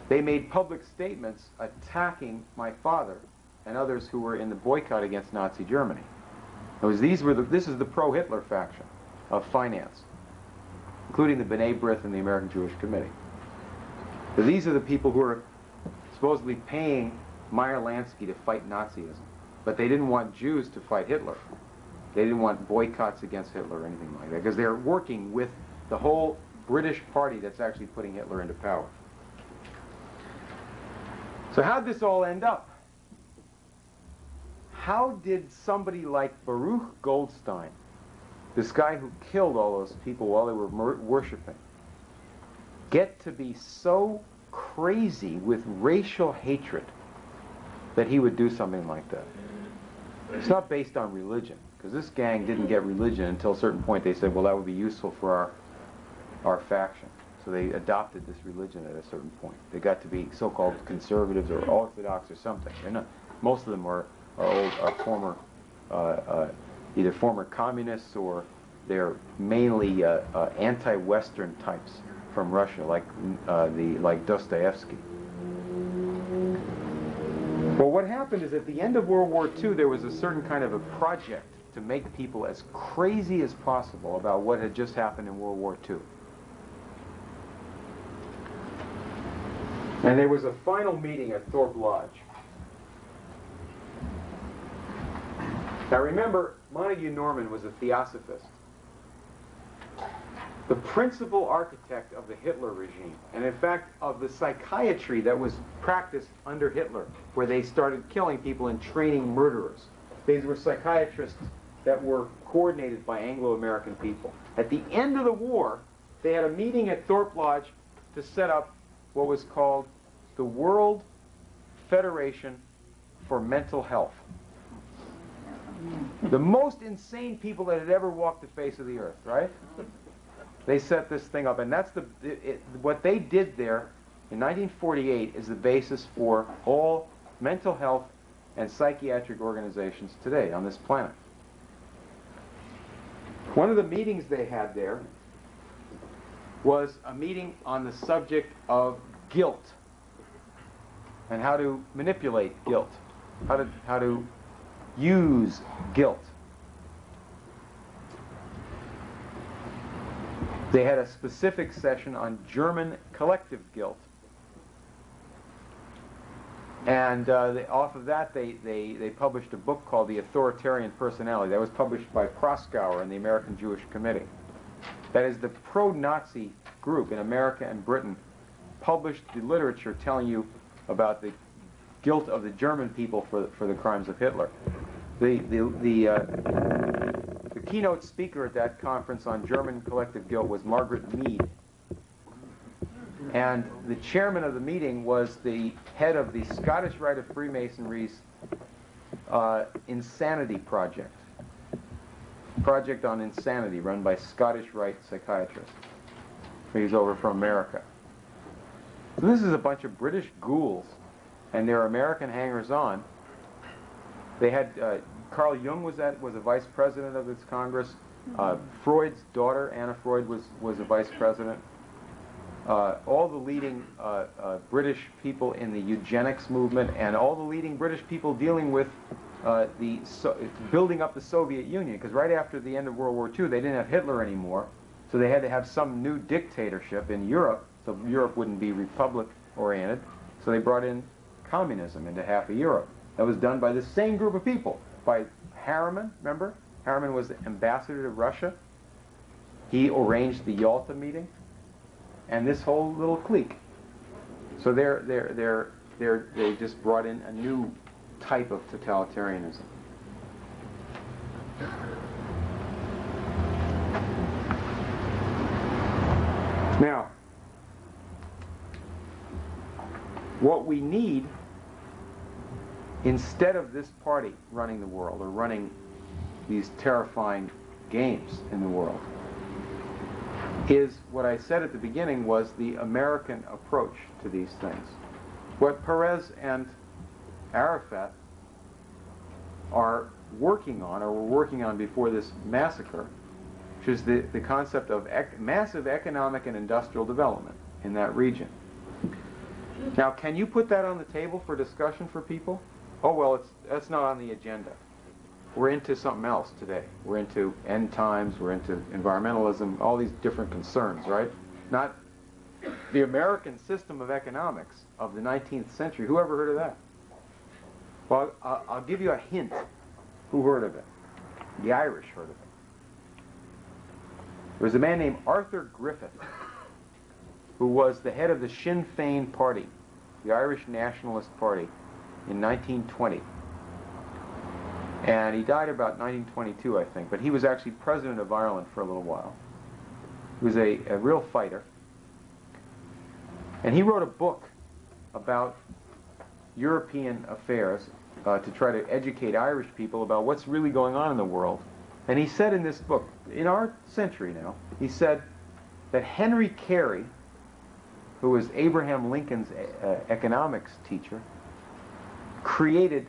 They made public statements attacking my father and others who were in the boycott against Nazi Germany. In other words, this is the pro-Hitler faction of finance, including the B'nai B'rith and the American Jewish Committee. So these are the people who are supposedly paying Meyer Lansky to fight Nazism. But they didn't want Jews to fight Hitler. They didn't want boycotts against Hitler or anything like that, because they're working with the whole British party that's actually putting Hitler into power. So how'd this all end up? How did somebody like Baruch Goldstein, this guy who killed all those people while they were worshiping, get to be so crazy with racial hatred that he would do something like that? It's not based on religion, because this gang didn't get religion until a certain point. They said, well, that would be useful for our faction. So they adopted this religion at a certain point. They got to be so-called conservatives or orthodox or something. They're not. Most of them are former, either former communists, or they're mainly anti-Western types from Russia, like Dostoevsky. Well, what happened is at the end of World War II, there was a certain kind of a project to make people as crazy as possible about what had just happened in World War II. And there was a final meeting at Thorpe Lodge. Now remember, Montague Norman was a theosophist, the principal architect of the Hitler regime, and in fact of the psychiatry that was practiced under Hitler, where they started killing people and training murderers. These were psychiatrists that were coordinated by Anglo-American people. At the end of the war, they had a meeting at Thorpe Lodge to set up what was called the World Federation for Mental Health. The most insane people that had ever walked the face of the earth, right? They set this thing up, and that's what they did there in 1948 is the basis for all mental health and psychiatric organizations today on this planet. One of the meetings they had there was a meeting on the subject of guilt and how to manipulate guilt, how to use guilt. They had a specific session on German collective guilt. And off of that, they published a book called The Authoritarian Personality. That was published by Proskauer and the American Jewish Committee. That is, the pro-Nazi group in America and Britain published the literature telling you about the guilt of the German people for the crimes of Hitler. The keynote speaker at that conference on German collective guilt was Margaret Mead. And the chairman of the meeting was the head of the Scottish Rite of Freemasonry's Insanity Project. Project on Insanity run by Scottish Rite psychiatrists. He's over from America. So this is a bunch of British ghouls, and they're American hangers-on. They had Carl Jung was a vice president of this Congress. Freud's daughter, Anna Freud, was a vice president. All the leading British people in the eugenics movement, and all the leading British people dealing with building up the Soviet Union, because right after the end of World War II, they didn't have Hitler anymore, so they had to have some new dictatorship in Europe, so Europe wouldn't be republic-oriented, so they brought in communism into half of Europe. That was done by the same group of people, by Harriman, remember? Harriman was the ambassador to Russia. He arranged the Yalta meeting, and this whole little clique. So they just brought in a new type of totalitarianism. Now, what we need, instead of this party running the world or running these terrifying games in the world, is what I said at the beginning was the American approach to these things. What Perez and Arafat are working on, or were working on before this massacre, which is the concept of massive economic and industrial development in that region. Now, can you put that on the table for discussion for people? Oh, well, that's not on the agenda. We're into something else today. We're into end times, we're into environmentalism, all these different concerns, right? Not the American system of economics of the 19th century. Who ever heard of that? Well, I'll give you a hint. Who heard of it? The Irish heard of it. There was a man named Arthur Griffith, who was the head of the Sinn Féin party, the Irish Nationalist Party, in 1920. And he died about 1922, I think, but he was actually president of Ireland for a little while. He was a real fighter. And he wrote a book about European affairs to try to educate Irish people about what's really going on in the world. And he said in this book, in our century now, he said that Henry Carey, who was Abraham Lincoln's economics teacher, created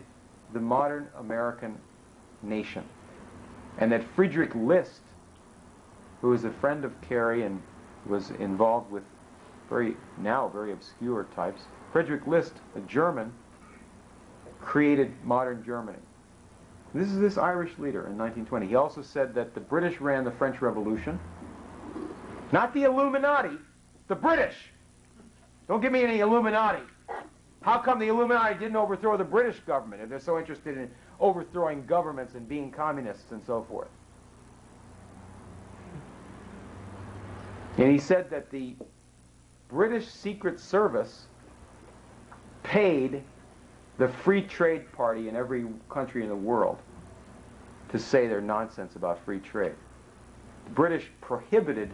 the modern American nation. And that Friedrich List, who was a friend of Carey and was involved with very obscure types, Friedrich List, a German, created modern Germany. This is this Irish leader in 1920. He also said that the British ran the French Revolution. Not the Illuminati, the British. Don't give me any Illuminati. How come the Illuminati didn't overthrow the British government if they're so interested in overthrowing governments and being communists and so forth? And he said that the British Secret Service paid the Free Trade Party in every country in the world to say their nonsense about free trade. The British prohibited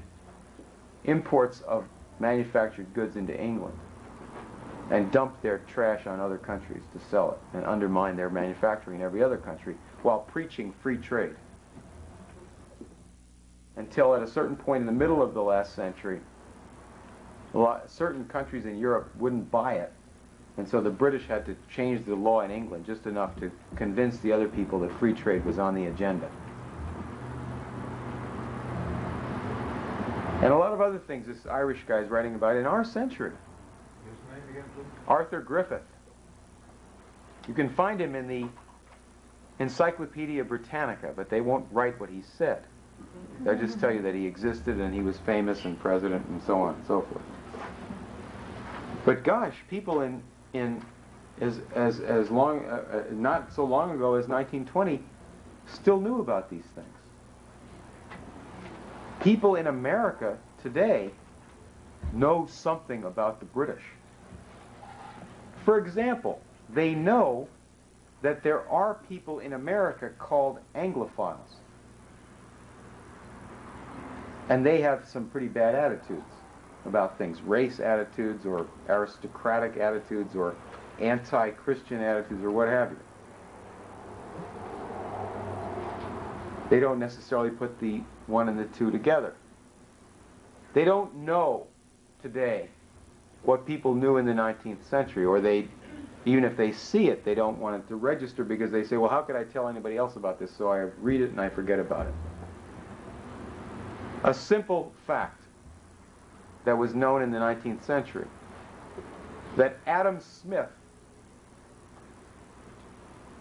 imports of manufactured goods into England and dumped their trash on other countries to sell it and undermine their manufacturing in every other country while preaching free trade. Until at a certain point in the middle of the last century, certain countries in Europe wouldn't buy it. And so the British had to change the law in England just enough to convince the other people that free trade was on the agenda. And a lot of other things this Irish guy is writing about in our century. His name again, please? Arthur Griffith. You can find him in the Encyclopedia Britannica, but they won't write what he said. They'll just tell you that he existed and he was famous and president and so on and so forth. But gosh, people as long, not so long ago as 1920, still knew about these things. People in America today know something about the British. For example, they know that there are people in America called Anglophiles. And they have some pretty bad attitudes about things, race attitudes or aristocratic attitudes or anti-Christian attitudes or what have you. They don't necessarily put the one and the two together. They don't know today what people knew in the 19th century, or even if they see it, they don't want it to register because they say, well, how could I tell anybody else about this? So I read it and I forget about it. A simple fact that was known in the 19th century, that Adam Smith,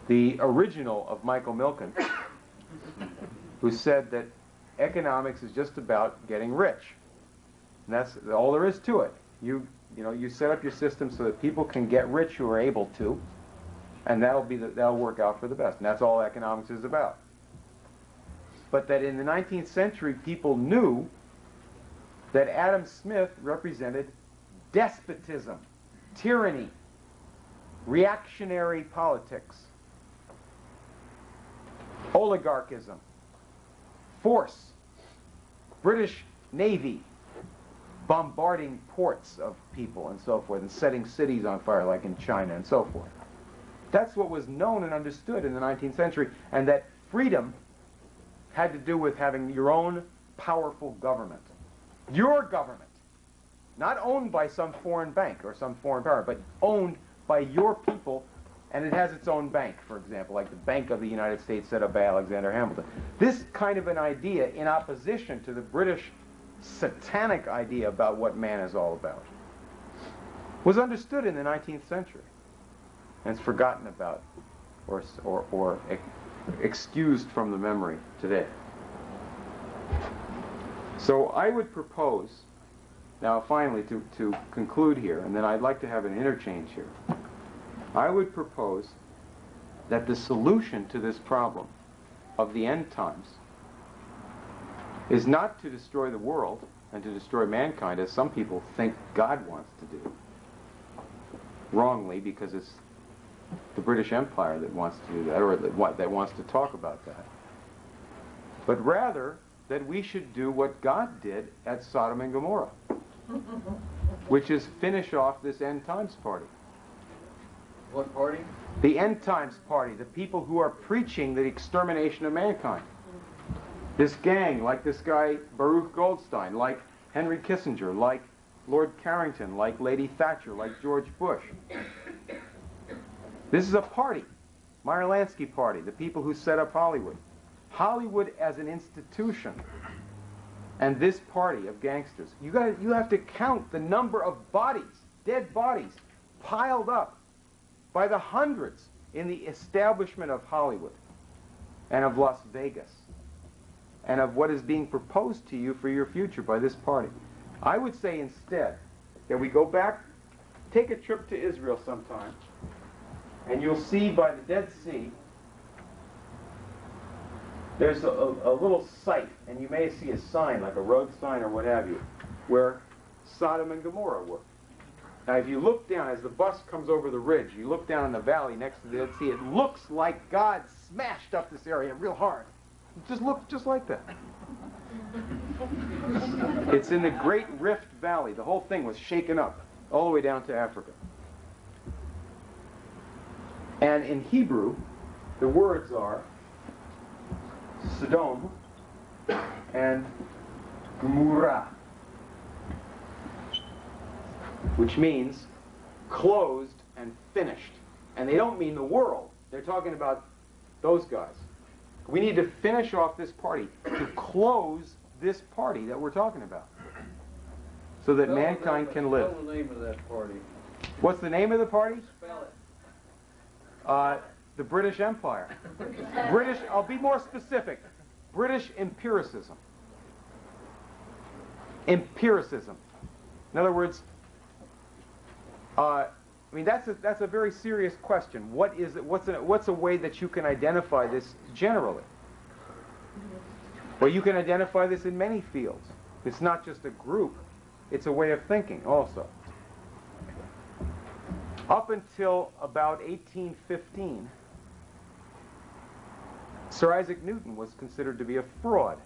the original of Michael Milken, who said that economics is just about getting rich. And that's all there is to it. You set up your system so that people can get rich who are able to, and that'll work out for the best. And that's all economics is about. But that in the 19th century, people knew that Adam Smith represented despotism, tyranny, reactionary politics, oligarchism, force, British Navy bombarding ports of people and so forth, and setting cities on fire like in China and so forth. That's what was known and understood in the 19th century, and that freedom had to do with having your own powerful government. Your government. Not owned by some foreign bank or some foreign power, but owned by your people, and it has its own bank, for example, like the Bank of the United States set up by Alexander Hamilton. This kind of an idea, in opposition to the British satanic idea about what man is all about, was understood in the 19th century, and it's forgotten about or excused from the memory today. So I would propose, now finally to conclude here, and then I'd like to have an interchange here. I would propose that the solution to this problem of the end times is not to destroy the world and to destroy mankind, as some people think God wants to do. Wrongly, because it's the British Empire that wants to do that, or that wants to talk about that. But rather, that we should do what God did at Sodom and Gomorrah, which is finish off this end times party. What party? The end times party, the people who are preaching the extermination of mankind. This gang, like this guy Baruch Goldstein, like Henry Kissinger, like Lord Carrington, like Lady Thatcher, like George Bush. This is a party, Meyer Lansky party, the people who set up Hollywood. Hollywood as an institution, and this party of gangsters. You have to count the number of bodies, dead bodies, piled up by the hundreds in the establishment of Hollywood and of Las Vegas, and of what is being proposed to you for your future by this party. I would say instead that we go back, take a trip to Israel sometime, and you'll see by the Dead Sea, there's a little site, and you may see a sign, like a road sign or what have you, where Sodom and Gomorrah were. Now if you look down, as the bus comes over the ridge, you look down in the valley next to the Dead Sea, it looks like God smashed up this area real hard. It just looks just like that. It's in the Great Rift Valley. The whole thing was shaken up all the way down to Africa. And in Hebrew, the words are Sodom and Gomorrah, which means closed and finished. And they don't mean the world. They're talking about those guys. We need to finish off this party, to close this party that we're talking about, so that mankind can live. What's the name of that party? What's the name of the party? Spell it. The British Empire. British, I'll be more specific. British empiricism. Empiricism. In other words, I mean, that's a very serious question. What is it? What's a way that you can identify this generally? Well, you can identify this in many fields. It's not just a group. It's a way of thinking also. Up until about 1815, Sir Isaac Newton was considered to be a fraud.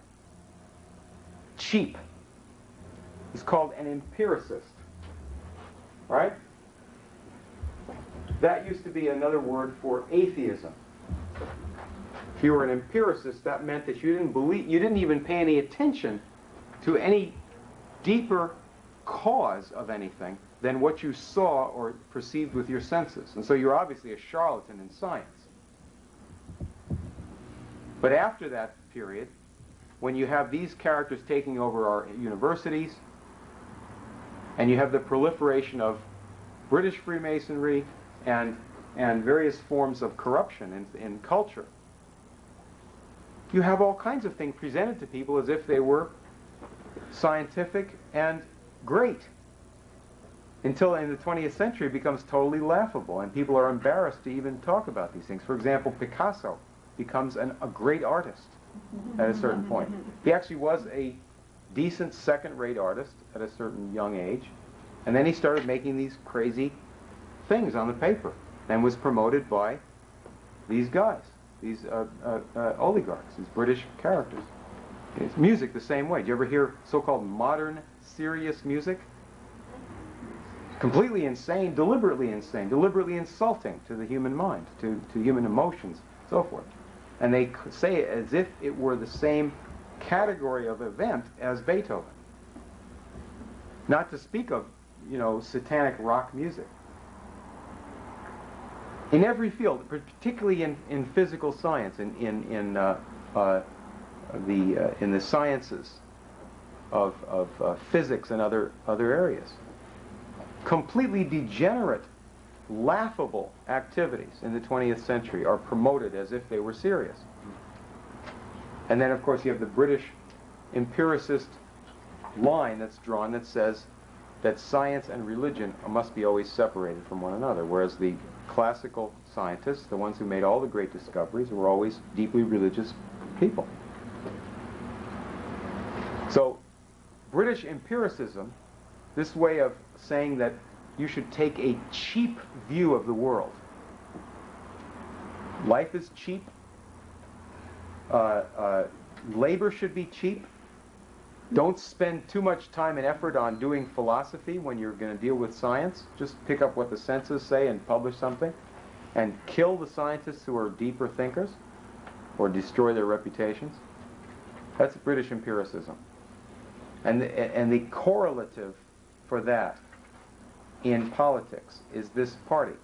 Cheap. He's called an empiricist. Right? That used to be another word for atheism. If you were an empiricist, that meant that you didn't even pay any attention to any deeper cause of anything than what you saw or perceived with your senses. And so you're obviously a charlatan in science. But after that period, when you have these characters taking over our universities, and you have the proliferation of British Freemasonry and various forms of corruption in culture, you have all kinds of things presented to people as if they were scientific and great, until in the 20th century it becomes totally laughable, and people are embarrassed to even talk about these things. For example, Picasso becomes a great artist at a certain point. He actually was a decent second-rate artist at a certain young age, and then he started making these crazy things on the paper and was promoted by these guys, these oligarchs, these British characters. It's music the same way. Do you ever hear so-called modern serious music? Completely insane, deliberately insulting to the human mind, to human emotions, so forth. And they say it as if it were the same category of event as Beethoven. Not to speak of, satanic rock music. In every field, particularly in physical science, in the sciences of physics and other areas, completely degenerate, laughable activities in the 20th century are promoted as if they were serious. And then, of course, you have the British empiricist line that's drawn that says that science and religion must be always separated from one another, whereas the classical scientists, the ones who made all the great discoveries, were always deeply religious people. So, British empiricism, this way of saying that you should take a cheap view of the world. Life is cheap. Labor should be cheap. Don't spend too much time and effort on doing philosophy when you're going to deal with science. Just pick up what the senses say and publish something. And kill the scientists who are deeper thinkers or destroy their reputations. That's British empiricism. And the correlative for that in politics is this party.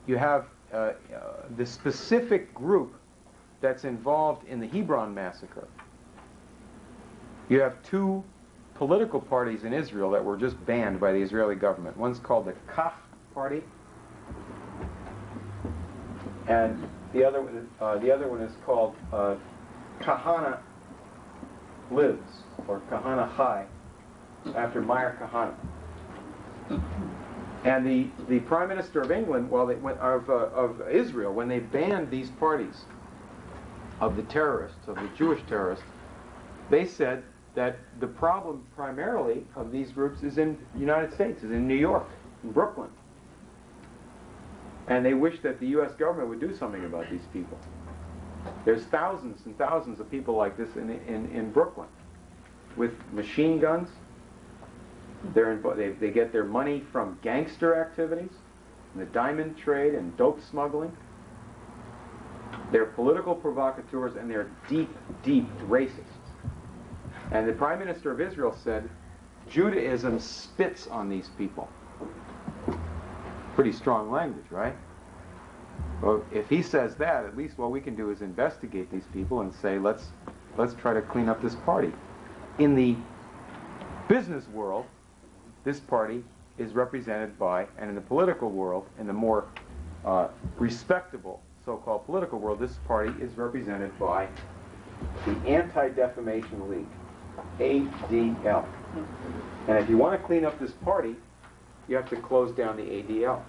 You have the specific group that's involved in the Hebron massacre. You have two political parties in Israel that were just banned by the Israeli government. One's called the Kach Party, and the other one is called Kahana Lives, or Kahana Chai, after Meir Kahana. And the Prime Minister of England, of Israel, when they banned these parties of the terrorists, of the Jewish terrorists, they said that the problem primarily of these groups is in the United States, is in New York, in Brooklyn. And they wish that the U.S. government would do something about these people. There's thousands and thousands of people like this in Brooklyn with machine guns. They get their money from gangster activities, the diamond trade and dope smuggling. They're political provocateurs, and they're deep, deep racists. And the Prime Minister of Israel said, Judaism spits on these people. Pretty strong language, right? Well, if he says that, at least what we can do is investigate these people and say, let's try to clean up this party. In the business world, this party is represented by, and in the political world, in the more respectable so-called political world, this party is represented by the Anti-Defamation League, ADL. And if you want to clean up this party, you have to close down the ADL.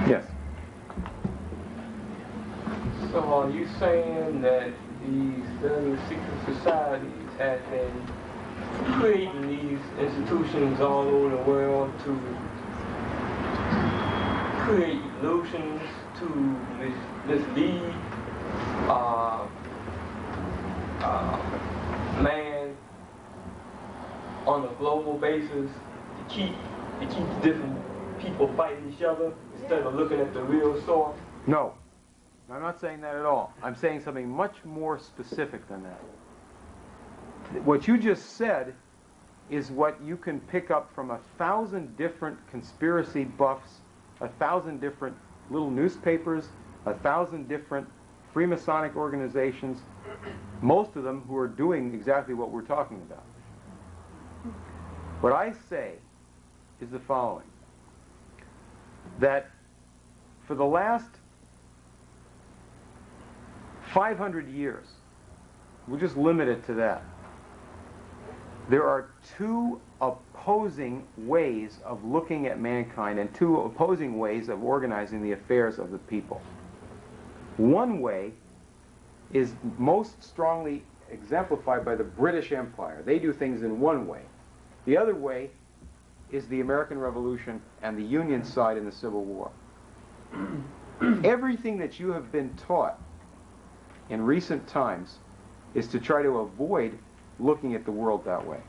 Yes? So are you saying that these seven secret societies have been creating these institutions all over the world to create illusions, to mislead man on a global basis, to keep different people fighting each other instead of looking at the real source? No, I'm not saying that at all. I'm saying something much more specific than that. What you just said is what you can pick up from 1,000 different conspiracy buffs, 1,000 different little newspapers, 1,000 different Freemasonic organizations, most of them who are doing exactly what we're talking about. What I say is the following, that for the last 500 years, we'll just limit it to that, there are two opposing ways of looking at mankind and two opposing ways of organizing the affairs of the people. One way is most strongly exemplified by the British Empire. They do things in one way. The other way is the American Revolution and the Union side in the Civil War. Everything that you have been taught in recent times is to try to avoid looking at the world that way.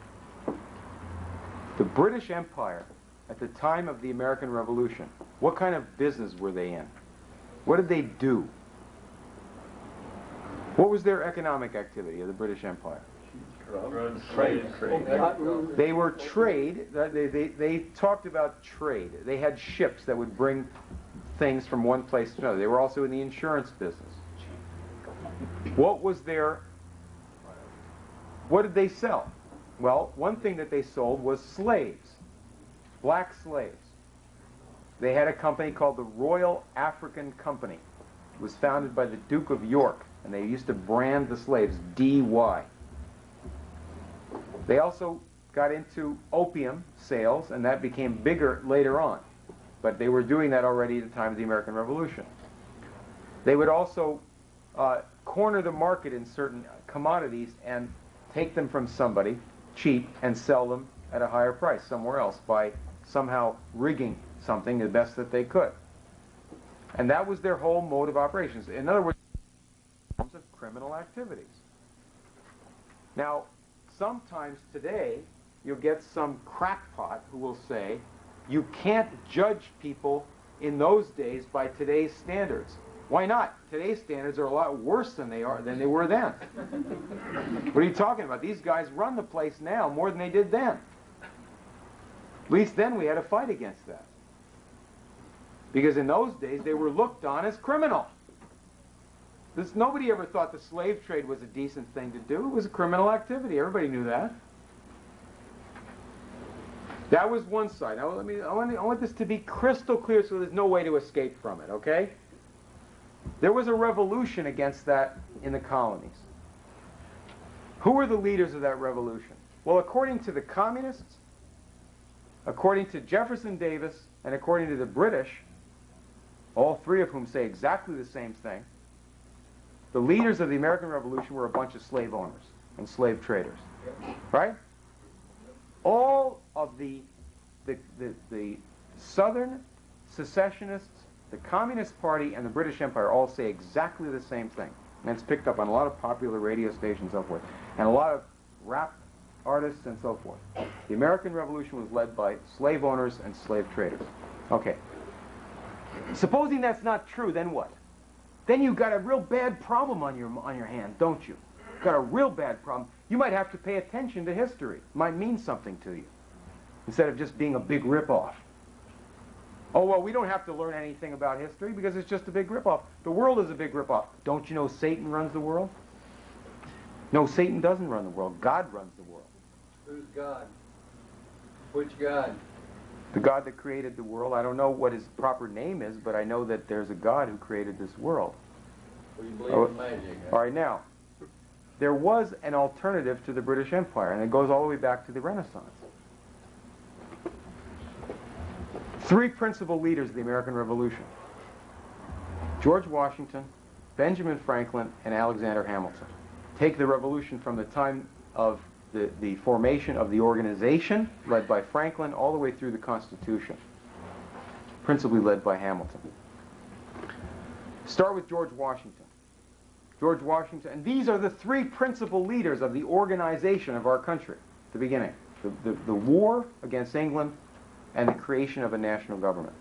The British Empire, at the time of the American Revolution, what kind of business were they in? What did they do? What was their economic activity of the British Empire? Trade. They were trade. They talked about trade. They had ships that would bring things from one place to another. They were also in the insurance business. What did they sell? Well, one thing that they sold was slaves, black slaves. They had a company called the Royal African Company. It was founded by the Duke of York, and they used to brand the slaves D.Y. They also got into opium sales, and that became bigger later on. But they were doing that already at the time of the American Revolution. They would also corner the market in certain commodities and take them from somebody cheap and sell them at a higher price somewhere else by somehow rigging something the best that they could. And that was their whole mode of operations. In other words, forms of criminal activities. Now, sometimes today, you'll get some crackpot who will say, you can't judge people in those days by today's standards. Why not? Today's standards are a lot worse than they were then. What are you talking about? These guys run the place now more than they did then. At least then we had to fight against that. Because in those days, they were looked on as criminal. Nobody ever thought the slave trade was a decent thing to do. It was a criminal activity. Everybody knew that. That was one side. Now, I want this to be crystal clear so there's no way to escape from it, okay? There was a revolution against that in the colonies. Who were the leaders of that revolution? Well, according to the communists, according to Jefferson Davis, and according to the British, all three of whom say exactly the same thing, the leaders of the American Revolution were a bunch of slave owners and slave traders, right? All of the Southern secessionists, the Communist Party, and the British Empire all say exactly the same thing. And it's picked up on a lot of popular radio stations and so forth, and a lot of rap artists and so forth. The American Revolution was led by slave owners and slave traders. Okay. Supposing that's not true, then what? Then you've got a real bad problem on your hands, don't you? You've got a real bad problem. You might have to pay attention to history. It might mean something to you, instead of just being a big ripoff. Oh, well, we don't have to learn anything about history because it's just a big ripoff. The world is a big ripoff. Don't you know Satan runs the world? No, Satan doesn't run the world. God runs the world. Who's God? Which God? The God that created the world. I don't know what his proper name is, but I know that there's a God who created this world. Well, you believe in magic, huh? All right, now, there was an alternative to the British Empire, and it goes all the way back to the Renaissance. Three principal leaders of the American Revolution: George Washington, Benjamin Franklin, and Alexander Hamilton. Take the revolution from the time of the formation of the organization, led by Franklin, all the way through the Constitution, principally led by Hamilton. Start with George Washington. George Washington, and these are the three principal leaders of the organization of our country at the beginning. The war against England, and the creation of a national government.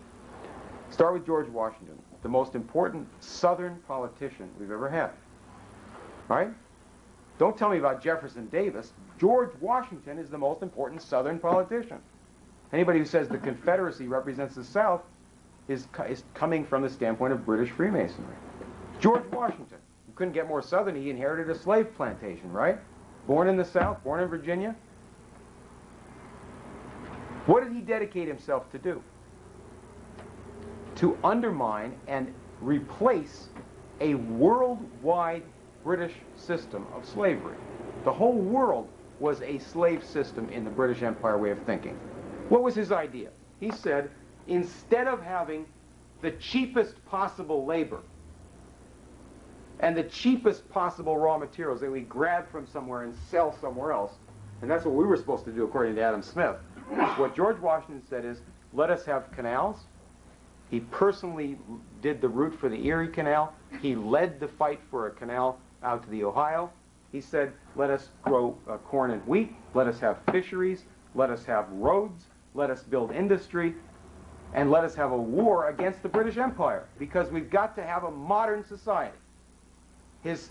Start with George Washington, the most important Southern politician we've ever had. All right? Don't tell me about Jefferson Davis. George Washington is the most important Southern politician. Anybody who says the Confederacy represents the South is coming from the standpoint of British Freemasonry. George Washington, you couldn't get more Southern. He inherited a slave plantation, right? Born in the South, born in Virginia. What did he dedicate himself to do? To undermine and replace a worldwide British system of slavery. The whole world was a slave system in the British Empire way of thinking. What was his idea? He said, instead of having the cheapest possible labor and the cheapest possible raw materials that we grab from somewhere and sell somewhere else, and that's what we were supposed to do according to Adam Smith, what George Washington said is, let us have canals. He personally did the route for the Erie Canal. He led the fight for a canal out to the Ohio. He said, let us grow corn and wheat. Let us have fisheries. Let us have roads. Let us build industry. And let us have a war against the British Empire, because we've got to have a modern society. His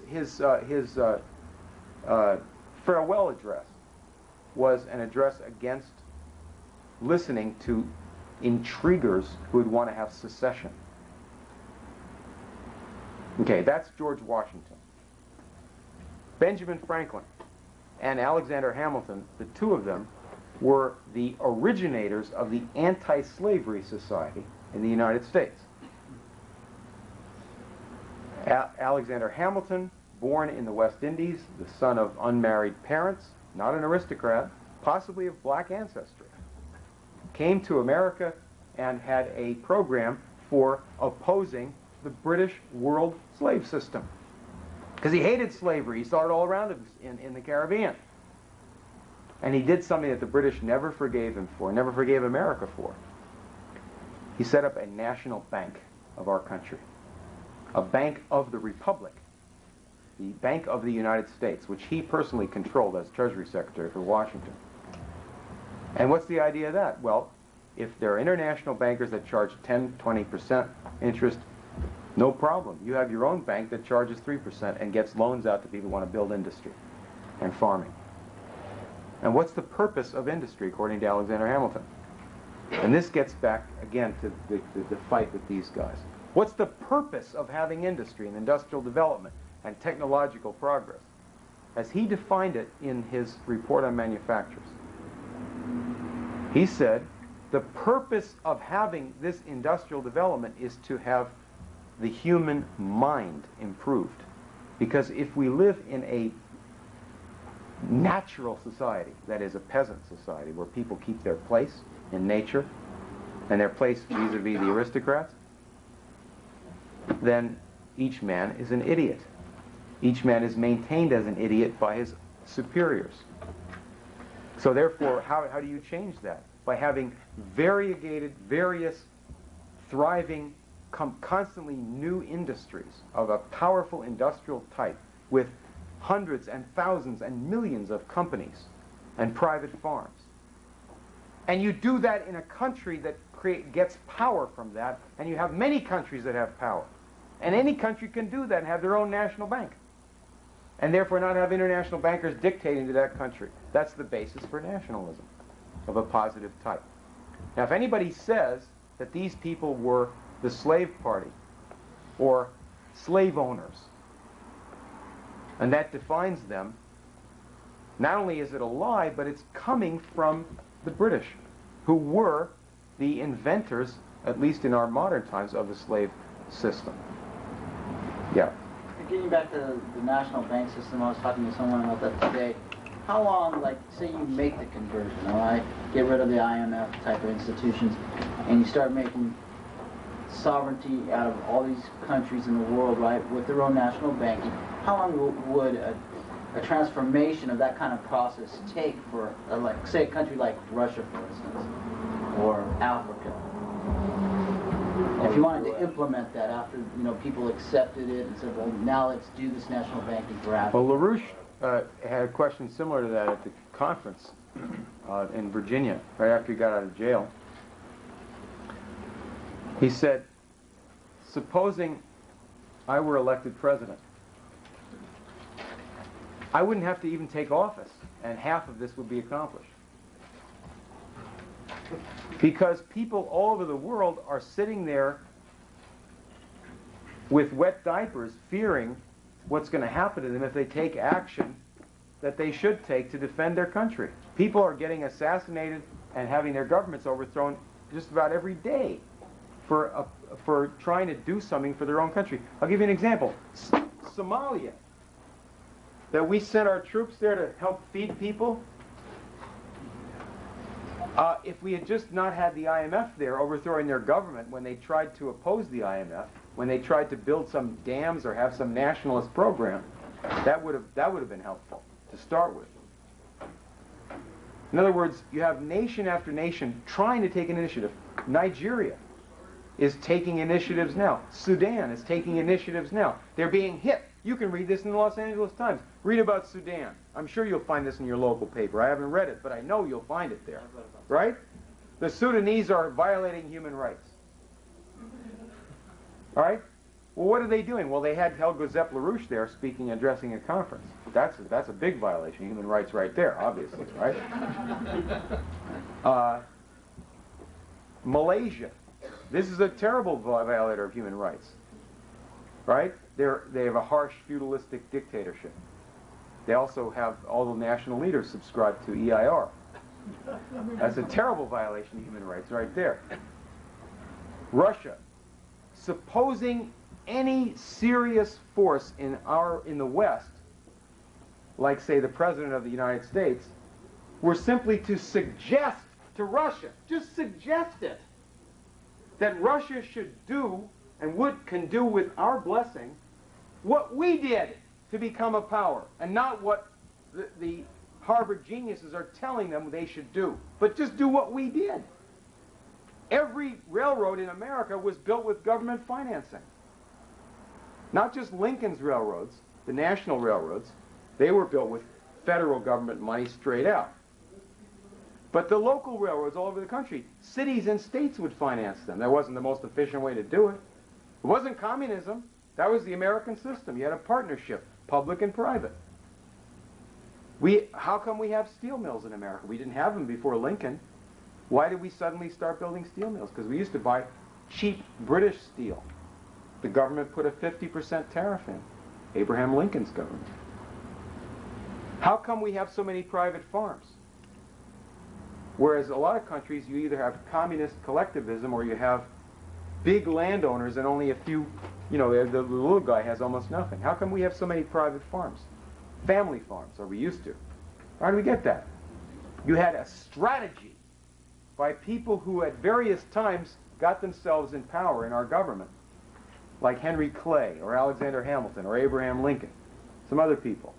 farewell address was an address against listening to intriguers who would want to have secession. Okay, that's George Washington. Benjamin Franklin and Alexander Hamilton, the two of them, were the originators of the Anti-Slavery Society in the United States. Alexander Hamilton, born in the West Indies, the son of unmarried parents, not an aristocrat, possibly of black ancestry, came to America and had a program for opposing the British world slave system. Because he hated slavery. He saw it all around him in the Caribbean. And he did something that the British never forgave him for, never forgave America for. He set up a national bank of our country. A bank of the Republic. The Bank of the United States, which he personally controlled as Treasury Secretary for Washington. And what's the idea of that? Well, if there are international bankers that charge 10, 20% interest, no problem. You have your own bank that charges 3% and gets loans out to people who want to build industry and farming. And what's the purpose of industry, according to Alexander Hamilton? And this gets back, again, to the fight with these guys. What's the purpose of having industry and industrial development and technological progress? As he defined it in his report on manufactures, he said, the purpose of having this industrial development is to have the human mind improved. Because if we live in a natural society, that is a peasant society, where people keep their place in nature and their place vis-a-vis the aristocrats, then each man is an idiot. Each man is maintained as an idiot by his superiors. So therefore, how do you change that? By having variegated, various, thriving, constantly new industries of a powerful industrial type with hundreds and thousands and millions of companies and private farms. And you do that in a country that gets power from that, and you have many countries that have power. And any country can do that and have their own national bank. And therefore not have international bankers dictating to that country. That's the basis for nationalism of a positive type. Now, if anybody says that these people were the slave party or slave owners, and that defines them, not only is it a lie, but it's coming from the British, who were the inventors, at least in our modern times, of the slave system. Yeah. Getting back to the national bank system, I was talking to someone about that today. How long, like, say you make the conversion, all right? Get rid of the IMF type of institutions, and you start making sovereignty out of all these countries in the world, right, with their own national banking. How long would a transformation of that kind of process take for, like, say, a country like Russia, for instance, or Africa? If you wanted to implement that after, you know, people accepted it and said, well, now let's do this national banking for Africa. Well, LaRouche had a question similar to that at the conference in Virginia, right after he got out of jail. He said, supposing I were elected president, I wouldn't have to even take office, and half of this would be accomplished. Because people all over the world are sitting there with wet diapers, fearing what's going to happen to them if they take action that they should take to defend their country. People are getting assassinated and having their governments overthrown just about every day for trying to do something for their own country. I'll give you an example. Somalia, that we sent our troops there to help feed people. If we had just not had the IMF there overthrowing their government when they tried to oppose the IMF, when they tried to build some dams or have some nationalist program, that would have been helpful to start with. In other words, you have nation after nation trying to take an initiative. Nigeria is taking initiatives now. Sudan is taking initiatives now. They're being hit. You can read this in the Los Angeles Times. Read about Sudan. I'm sure you'll find this in your local paper. I haven't read it, but I know you'll find it there. Right? The Sudanese are violating human rights. All right? Well, what are they doing? Well, they had Helga Zepp LaRouche there speaking, addressing a conference. That's a big violation of human rights right there, obviously, right? Malaysia. This is a terrible violator of human rights, right? They have a harsh, feudalistic dictatorship. They also have all the national leaders subscribe to EIR. That's a terrible violation of human rights right there. Russia. Supposing any serious force in the West, like say the President of the United States, were simply to suggest to Russia, just suggest it, that Russia should do and can do with our blessing what we did to become a power, and not what the Harvard geniuses are telling them they should do, but just do what we did. Every railroad in America was built with government financing. Not just Lincoln's railroads, the national railroads, they were built with federal government money straight out. But the local railroads all over the country, cities and states would finance them. That wasn't the most efficient way to do it. It wasn't communism. That was the American system. You had a partnership, public and private. How come we have steel mills in America? We didn't have them before Lincoln. Why did we suddenly start building steel mills? Because we used to buy cheap British steel. The government put a 50% tariff in. Abraham Lincoln's government. How come we have so many private farms? Whereas a lot of countries, you either have communist collectivism or you have big landowners and only a few, the little guy has almost nothing. How come we have so many private farms? Family farms, or we used to. How do we get that? You had a strategy by people who at various times got themselves in power in our government, like Henry Clay or Alexander Hamilton or Abraham Lincoln, some other people.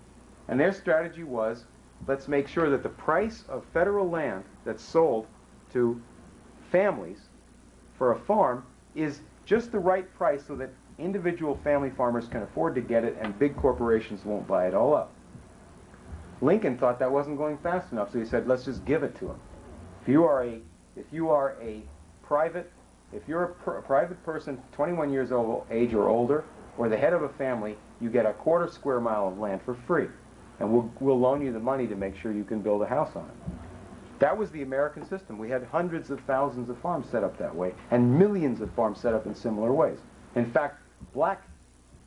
And their strategy was, let's make sure that the price of federal land that's sold to families for a farm is just the right price so that individual family farmers can afford to get it and big corporations won't buy it all up. Lincoln thought that wasn't going fast enough, so he said, let's just give it to them. If you are a private person, 21 years of age or older, or the head of a family, you get a quarter square mile of land for free. And we'll loan you the money to make sure you can build a house on it. That was the American system. We had hundreds of thousands of farms set up that way, and millions of farms set up in similar ways. In fact,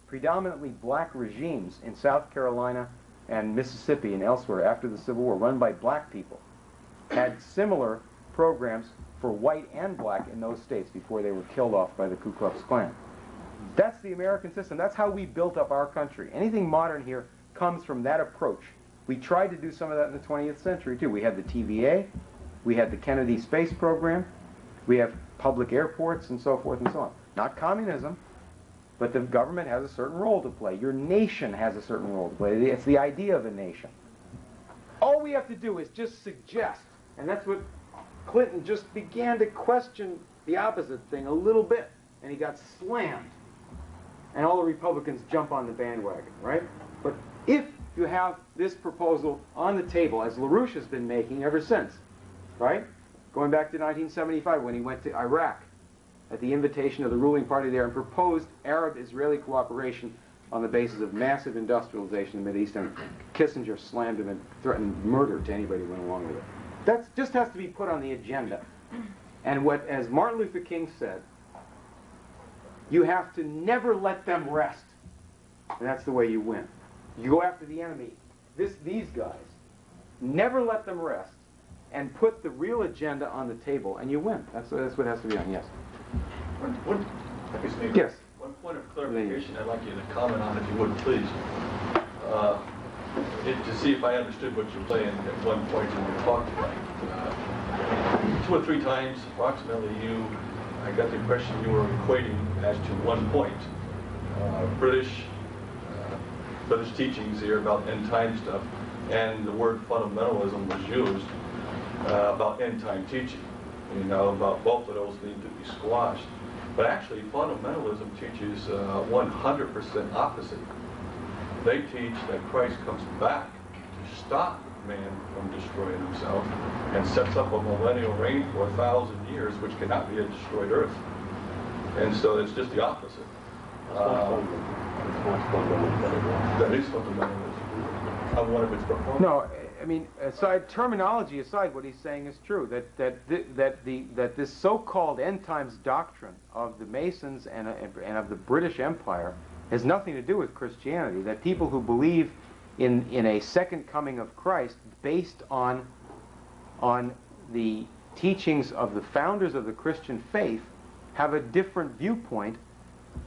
predominantly black regimes in South Carolina and Mississippi and elsewhere after the Civil War, run by black people, had similar programs for white and black in those states before they were killed off by the Ku Klux Klan. That's the American system. That's how we built up our country. Anything modern here comes from that approach. We tried to do some of that in the 20th century too. We had the TVA, we had the Kennedy Space Program, we have public airports and so forth and so on. Not communism, but the government has a certain role to play. Your nation has a certain role to play. It's the idea of a nation. All we have to do is just suggest, and that's what Clinton just began to question the opposite thing a little bit, and he got slammed. And all the Republicans jump on the bandwagon, right? But if you have this proposal on the table, as LaRouche has been making ever since, right? Going back to 1975 when he went to Iraq. at the invitation of the ruling party there and proposed Arab-Israeli cooperation on the basis of massive industrialization in the Middle East, and Kissinger slammed him and threatened murder to anybody who went along with it. That just has to be put on the agenda. And what, as Martin Luther King said, you have to never let them rest. And that's the way you win. You go after the enemy. These guys, never let them rest, and put the real agenda on the table, and you win. That's what has to be done. Yes. Yes. One point of clarification I'd like you to comment on, if you would, please. To see if I understood what you're saying at one point in your talk tonight. 2 or 3 times, approximately, I got the impression you were equating as to one point. British teachings here about end time stuff, and the word fundamentalism was used about end time teaching. About both of those need to be squashed. But actually, fundamentalism teaches 100% opposite. They teach that Christ comes back to stop man from destroying himself and sets up a millennial reign for 1,000 years, which cannot be a destroyed earth. And so it's just the opposite. That is fundamentalism. On one of its proponents. No, I mean, terminology aside, what he's saying is true. That this so-called end times doctrine of the Masons and of the British Empire has nothing to do with Christianity. That people who believe in a second coming of Christ, based on the teachings of the founders of the Christian faith, have a different viewpoint,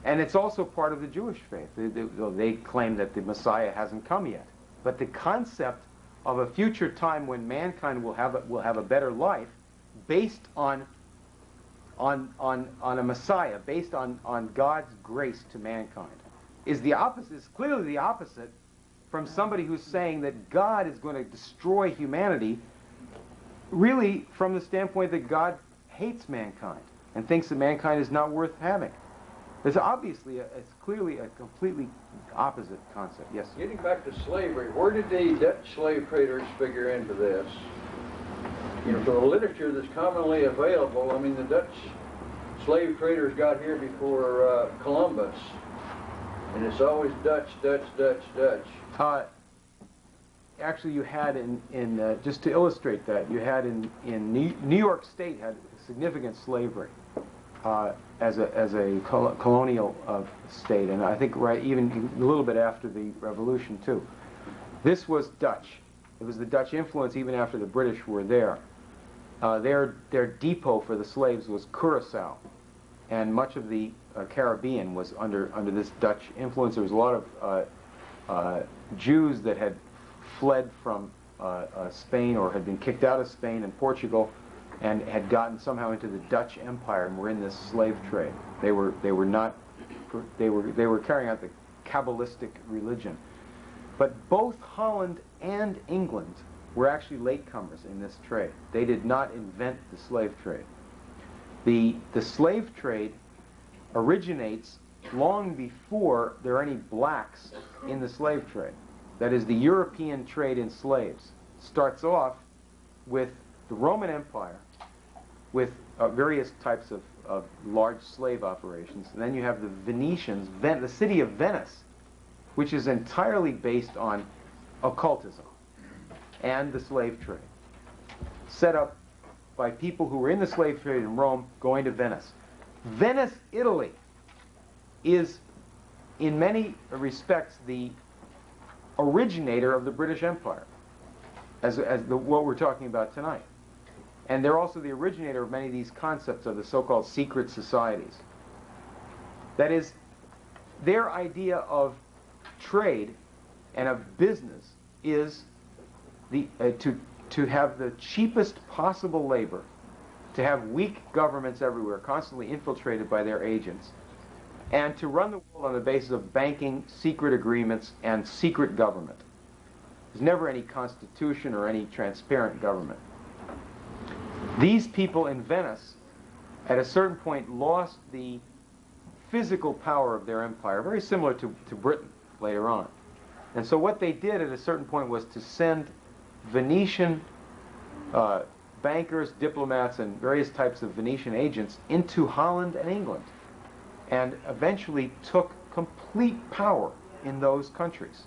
and it's also part of the Jewish faith. They claim that the Messiah hasn't come yet, but the concept of a future time when mankind will have a better life, based on a Messiah, based on God's grace to mankind, is the opposite. Is clearly the opposite from somebody who's saying that God is going to destroy humanity, really from the standpoint that God hates mankind and thinks that mankind is not worth having. It's clearly a completely opposite concept. Yes? Getting back to slavery, where did the Dutch slave traders figure into this? For the literature that's commonly available, I mean, the Dutch slave traders got here before Columbus, and it's always Dutch, Dutch, Dutch, Dutch. Actually, you had just to illustrate that, you had in New York State had significant slavery. As a colonial state, and I think even a little bit after the Revolution too. This was Dutch. It was the Dutch influence even after the British were there. Their depot for the slaves was Curacao, and much of the Caribbean was under this Dutch influence. There was a lot of Jews that had fled from Spain or had been kicked out of Spain and Portugal, and had gotten somehow into the Dutch Empire and were in this slave trade. They were carrying out the Kabbalistic religion. But both Holland and England were actually latecomers in this trade. They did not invent the slave trade. The slave trade originates long before there are any blacks in the slave trade. That is, the European trade in slaves starts off with the Roman Empire, with various types of large slave operations. And then you have the Venetians, the city of Venice, which is entirely based on occultism and the slave trade, set up by people who were in the slave trade in Rome going to Venice. Venice, Italy, is in many respects the originator of the British Empire, what we're talking about tonight. And they're also the originator of many of these concepts of the so-called secret societies. That is, their idea of trade and of business is to have the cheapest possible labor, to have weak governments everywhere, constantly infiltrated by their agents, and to run the world on the basis of banking, secret agreements, and secret government. There's never any constitution or any transparent government. These people in Venice, at a certain point, lost the physical power of their empire, very similar to Britain later on. And so what they did at a certain point was to send Venetian bankers, diplomats, and various types of Venetian agents into Holland and England, and eventually took complete power in those countries.